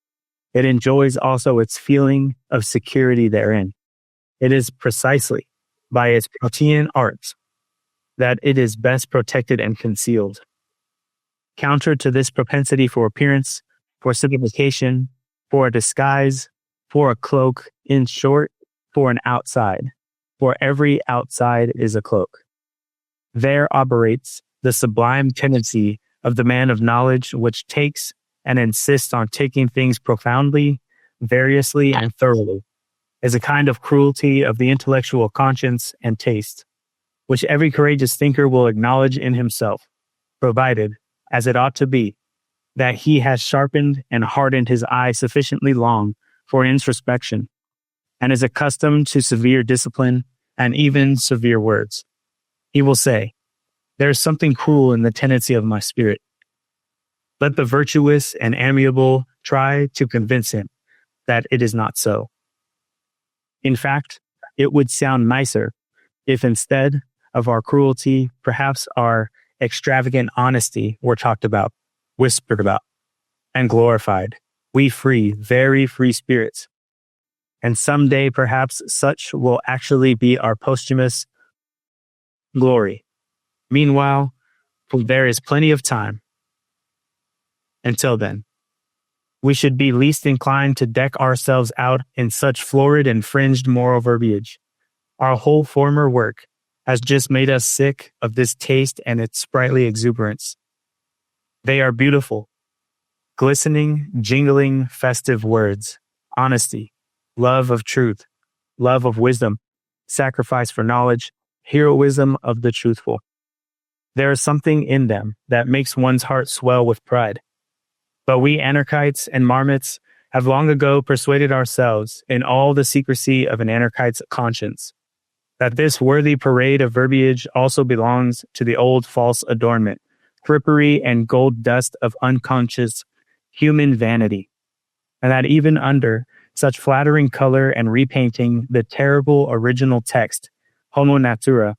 It enjoys also its feeling of security therein. It is precisely by its Protean arts that it is best protected and concealed. Counter to this propensity for appearance, for simplification, for a disguise, for a cloak, in short, for an outside, for every outside is a cloak. There operates the sublime tendency of the man of knowledge, which takes and insists on taking things profoundly, variously, and thoroughly, as a kind of cruelty of the intellectual conscience and taste, which every courageous thinker will acknowledge in himself, provided, as it ought to be, that he has sharpened and hardened his eye sufficiently long for introspection, and is accustomed to severe discipline and even severe words. He will say, "There is something cruel in the tendency of my spirit." Let the virtuous and amiable try to convince him that it is not so. In fact, it would sound nicer if instead of our cruelty, perhaps our extravagant honesty were talked about, whispered about, and glorified. We free, very free spirits. And someday, perhaps, such will actually be our posthumous glory. Meanwhile, there is plenty of time. Until then, we should be least inclined to deck ourselves out in such florid and fringed moral verbiage. Our whole former work has just made us sick of this taste and its sprightly exuberance. They are beautiful, glistening, jingling, festive words: honesty, love of truth, love of wisdom, sacrifice for knowledge, heroism of the truthful. There is something in them that makes one's heart swell with pride. But we anarchites and marmots have long ago persuaded ourselves, in all the secrecy of an anarchite's conscience, that this worthy parade of verbiage also belongs to the old false adornment, frippery and gold dust of unconscious human vanity, and that even under such flattering color and repainting, the terrible original text, homo natura,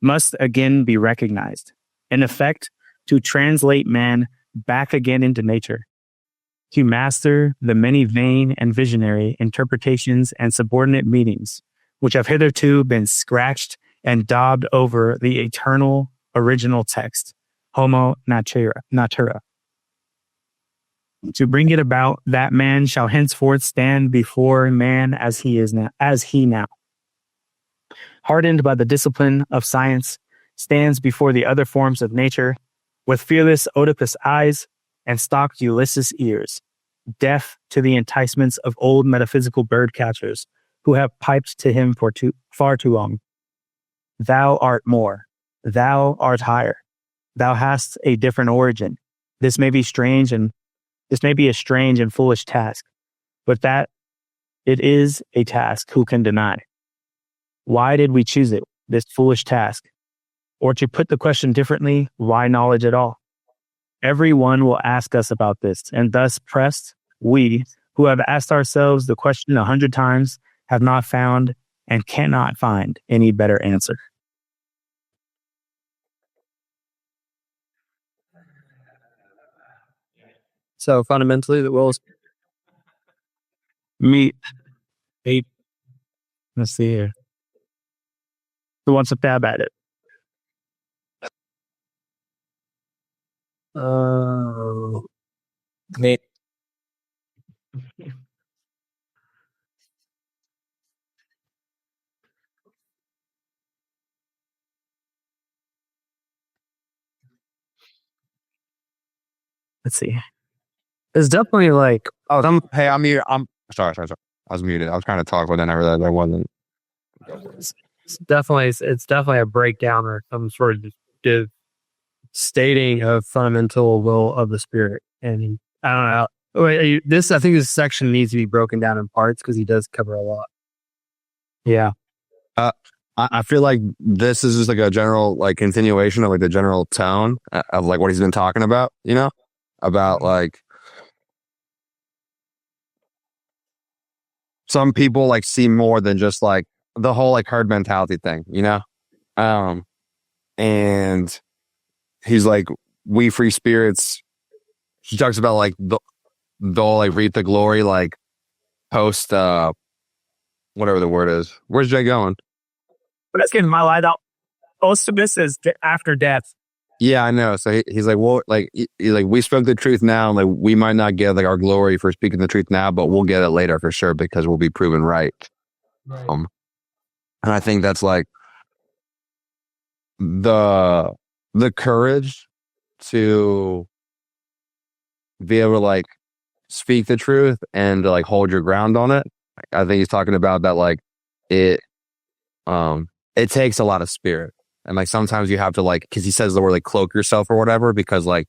must again be recognized, in effect, to translate man back again into nature, to master the many vain and visionary interpretations and subordinate meanings which have hitherto been scratched and daubed over the eternal original text, homo natura. to bring it about that man shall henceforth stand before man as he now, hardened by the discipline of science, stands before the other forms of nature, with fearless Oedipus eyes and stalked Ulysses ears, deaf to the enticements of old metaphysical bird catchers who have piped to him for far too long. Thou art more, thou art higher, thou hast a different origin. This may be a strange and foolish task, but that it is a task who can deny. Why did we choose it, this foolish task? Or to put the question differently, why knowledge at all? Everyone will ask us about this, and thus pressed, we, who have asked ourselves the question 100 times, have not found and cannot find any better answer. So fundamentally, the will is Meat. Eight. Let's see here. Who wants a stab at it? Nate. Let's see. it's definitely like I'm here. I'm sorry. I was muted. I was trying to talk, but then I realized I wasn't. it's definitely a breakdown or some sort of stating of fundamental will of the spirit. And I don't know. I think this section needs to be broken down in parts because he does cover a lot. Yeah. I feel like this is just like a general like continuation of like the general tone of like what he's been talking about, you know, about like some people like see more than just like the whole like herd mentality thing, you know? And he's like, we free spirits. He talks about like they'll like reap the glory, like post, whatever the word is. Where's Jay going? But that's getting my light out. Posthumus is after death. Yeah, I know. So he's like, well, like, like we spoke the truth now. Like we might not get like our glory for speaking the truth now, but we'll get it later for sure because we'll be proven right. And I think that's like the courage to be able to like speak the truth and to like hold your ground on it. I think he's talking about that like it takes a lot of spirit. And like sometimes you have to like, because he says the word like cloak yourself or whatever, because like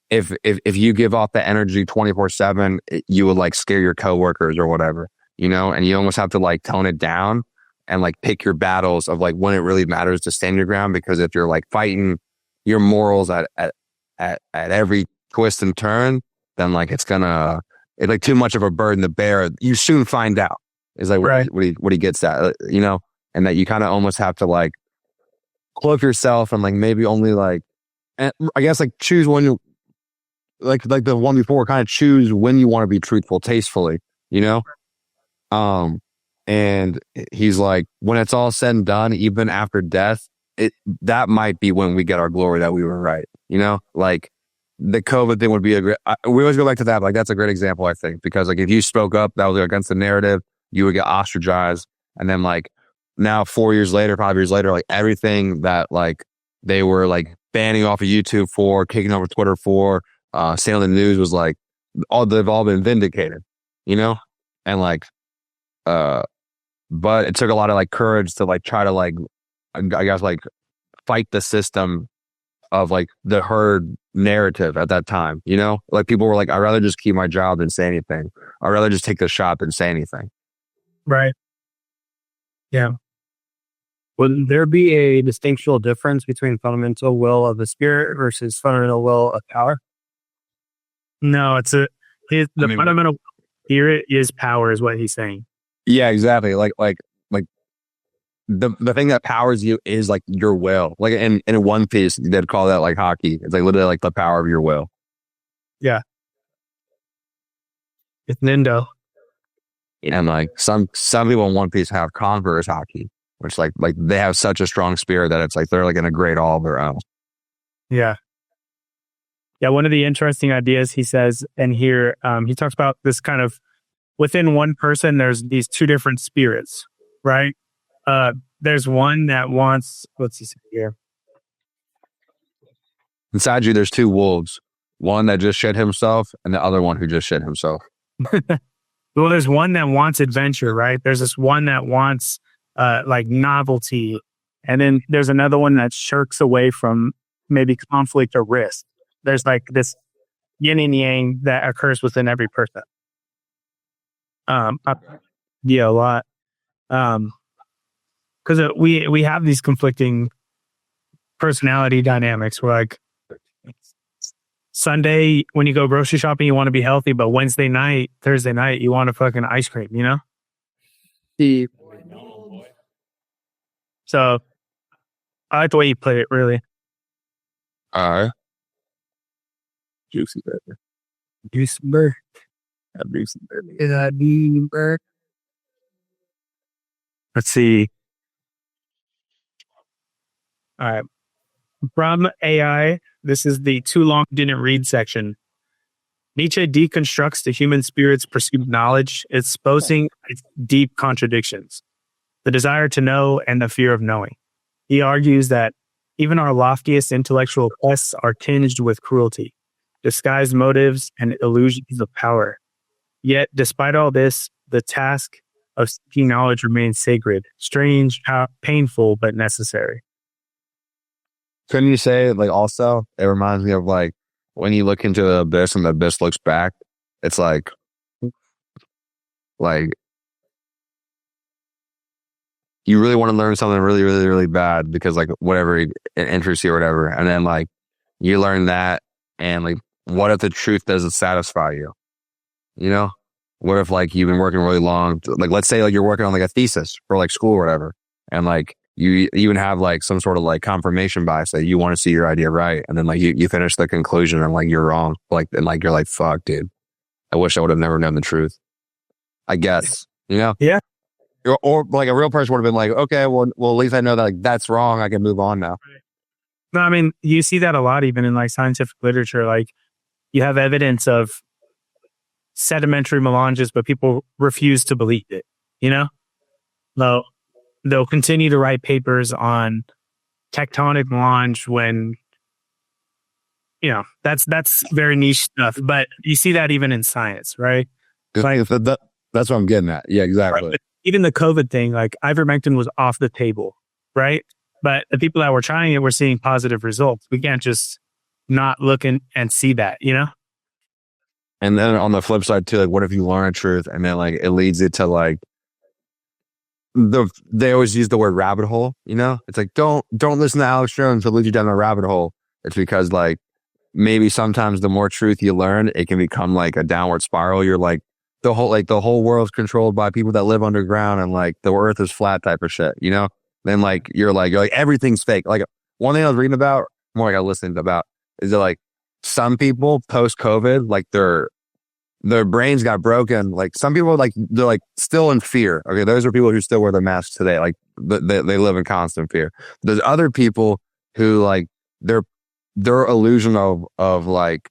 if you give off the energy 24/7, you would like scare your coworkers or whatever, you know, and you almost have to like tone it down and like pick your battles of like when it really matters to stand your ground. Because if you're like fighting your morals at every twist and turn, then like it's like too much of a burden to bear. You soon find out is like right. what he gets at, you know, and that you kind of almost have to like cloak yourself and like maybe only like, and I guess like choose when you like the one before, kind of choose when you want to be truthful tastefully, you know? And he's like, when it's all said and done, even after death, that might be when we get our glory that we were right, you know? Like the COVID thing would be we always go back to that. Like that's a great example, I think, because like if you spoke up that was against the narrative, you would get ostracized. And then like now 4 years later, 5 years later, like everything that like they were like banning off of YouTube for, kicking over Twitter for, saying on the news was like they've all been vindicated, you know? And like but it took a lot of like courage to like try to like I guess like fight the system of like the herd narrative at that time, you know? Like people were like, I'd rather just keep my job than say anything. I'd rather just take the shot than say anything. Right. Yeah. Would there be a distinctual difference between fundamental will of the spirit versus fundamental will of power? No, fundamental spirit is power, is what he's saying. Yeah, exactly. Like the thing that powers you is like your will. Like in One Piece, they'd call that like hockey. It's like literally like the power of your will. Yeah. It's Nindo. And like some people in One Piece have Conqueror's hockey, which like they have such a strong spirit that it's like they're like in a great all of their own. Yeah. Yeah, one of the interesting ideas he says, and here he talks about this kind of within one person, there's these two different spirits, right? There's one that wants, what's he say here? Inside you, there's two wolves. One that just shit himself and the other one who just shit himself. Well, there's one that wants adventure, right? There's this one that wants like novelty. And then there's another one that shirks away from maybe conflict or risk. There's like this yin and yang that occurs within every person. Yeah, a lot. Because we have these conflicting personality dynamics. We're like, Sunday, when you go grocery shopping, you want to be healthy, but Wednesday night, Thursday night, you want a fucking ice cream, you know? So I like the way you play it, really. All right. Juicy burger. Juicy burger. Juicy burger. Let's see. All right. From AI, this is the too long didn't read section. Nietzsche deconstructs the human spirit's pursuit of knowledge, exposing its deep contradictions, the desire to know and the fear of knowing. He argues that even our loftiest intellectual quests are tinged with cruelty, disguised motives, and illusions of power. Yet, despite all this, the task of seeking knowledge remains sacred, strange, painful, but necessary. Couldn't you say, like, also, it reminds me of, like, when you look into the abyss and the abyss looks back, it's like, you really want to learn something really, really, really bad because, like, whatever it interests you or whatever. And then, like, you learn that, and, like, what if the truth doesn't satisfy you? You know? What if, like, you've been working really long? Like, let's say, like, you're working on, like, a thesis for, like, school or whatever. And, like, you even have, like, some sort of, like, confirmation bias that you want to see your idea right. And then, like, you finish the conclusion and, like, you're wrong. Like, and, like, you're like, fuck, dude. I wish I would have never known the truth. I guess. You know? Yeah. Or like, a real person would have been like, okay, well, at least I know that, like, that's wrong. I can move on now. No, I mean, you see that a lot even in, like, scientific literature. Like, you have evidence of sedimentary melanges, but people refuse to believe it, you know? No. They'll continue to write papers on tectonic melange when, you know, that's very niche stuff. But you see that even in science, right? Like, that's what I'm getting at. Yeah, exactly. Right. Even the COVID thing, like ivermectin was off the table, right? But the people that were trying it were seeing positive results. We can't just not look and see that, you know? And then on the flip side too, like, what if you learn a truth and then, like, it leads it to, like, they always use the word rabbit hole, you know? It's like, don't listen to Alex Jones to lead you down the rabbit hole. It's because, like, maybe sometimes the more truth you learn, it can become like a downward spiral. You're like, the whole world's controlled by people that live underground and, like, the earth is flat type of shit, you know? Then, like, you're like everything's fake. Like, one thing I was reading about, more like I listened about, is that, like, some people post COVID, like, their brains got broken. Like, some people, like, they're, like, still in fear. Okay, those are people who still wear their masks today. Like, they live in constant fear. There's other people who, like, their illusion of like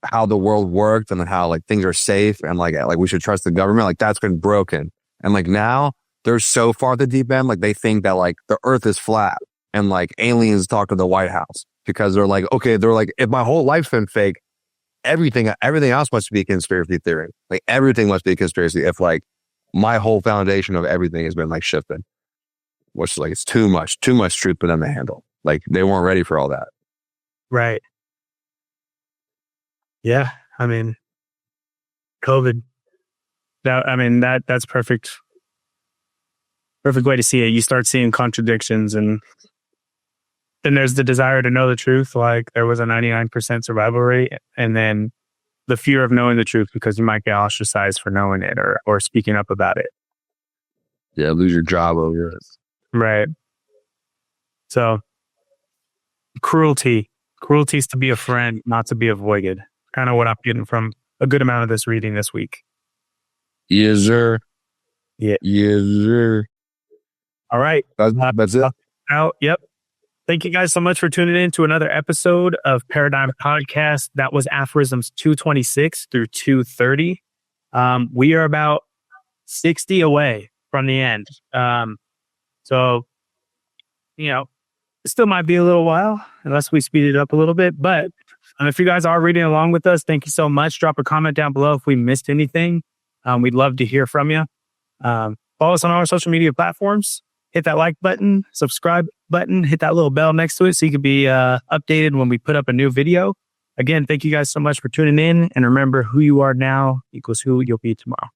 how the world worked and how, like, things are safe and like we should trust the government, like, that's been broken. And, like, now they're so far at the deep end, like, they think that, like, the earth is flat and, like, aliens talk to the White House because they're like, okay, they're like, if my whole life's been fake, everything else must be a conspiracy theory. Like, everything must be a conspiracy if, like, my whole foundation of everything has been, like, shifted. Which is, like, it's too much truth for them to handle. Like, they weren't ready for all that. Right. Yeah. I mean, COVID. That's perfect. Perfect way to see it. You start seeing contradictions, and then there's the desire to know the truth. Like, there was a 99% survival rate, and then the fear of knowing the truth because you might get ostracized for knowing it or speaking up about it. Yeah, lose your job over it. Right. So, cruelty. Cruelty is to be a friend, not to be avoided. Kind of what I'm getting from a good amount of this reading this week. Yes, sir. Yeah. Yes, sir. All right. That's it. Out. Yep. Thank you guys so much for tuning in to another episode of Paradyme Podcast. That was aphorisms 226 through 230. We are about 60 away from the end. So, it still might be a little while unless we speed it up a little bit. But if you guys are reading along with us, thank you so much. Drop a comment down below if we missed anything. We'd love to hear from you. Follow us on all our social media platforms. Hit that like button, subscribe button, hit that little bell next to it so you can be updated when we put up a new video. Again, thank you guys so much for tuning in. And remember, who you are now equals who you'll be tomorrow.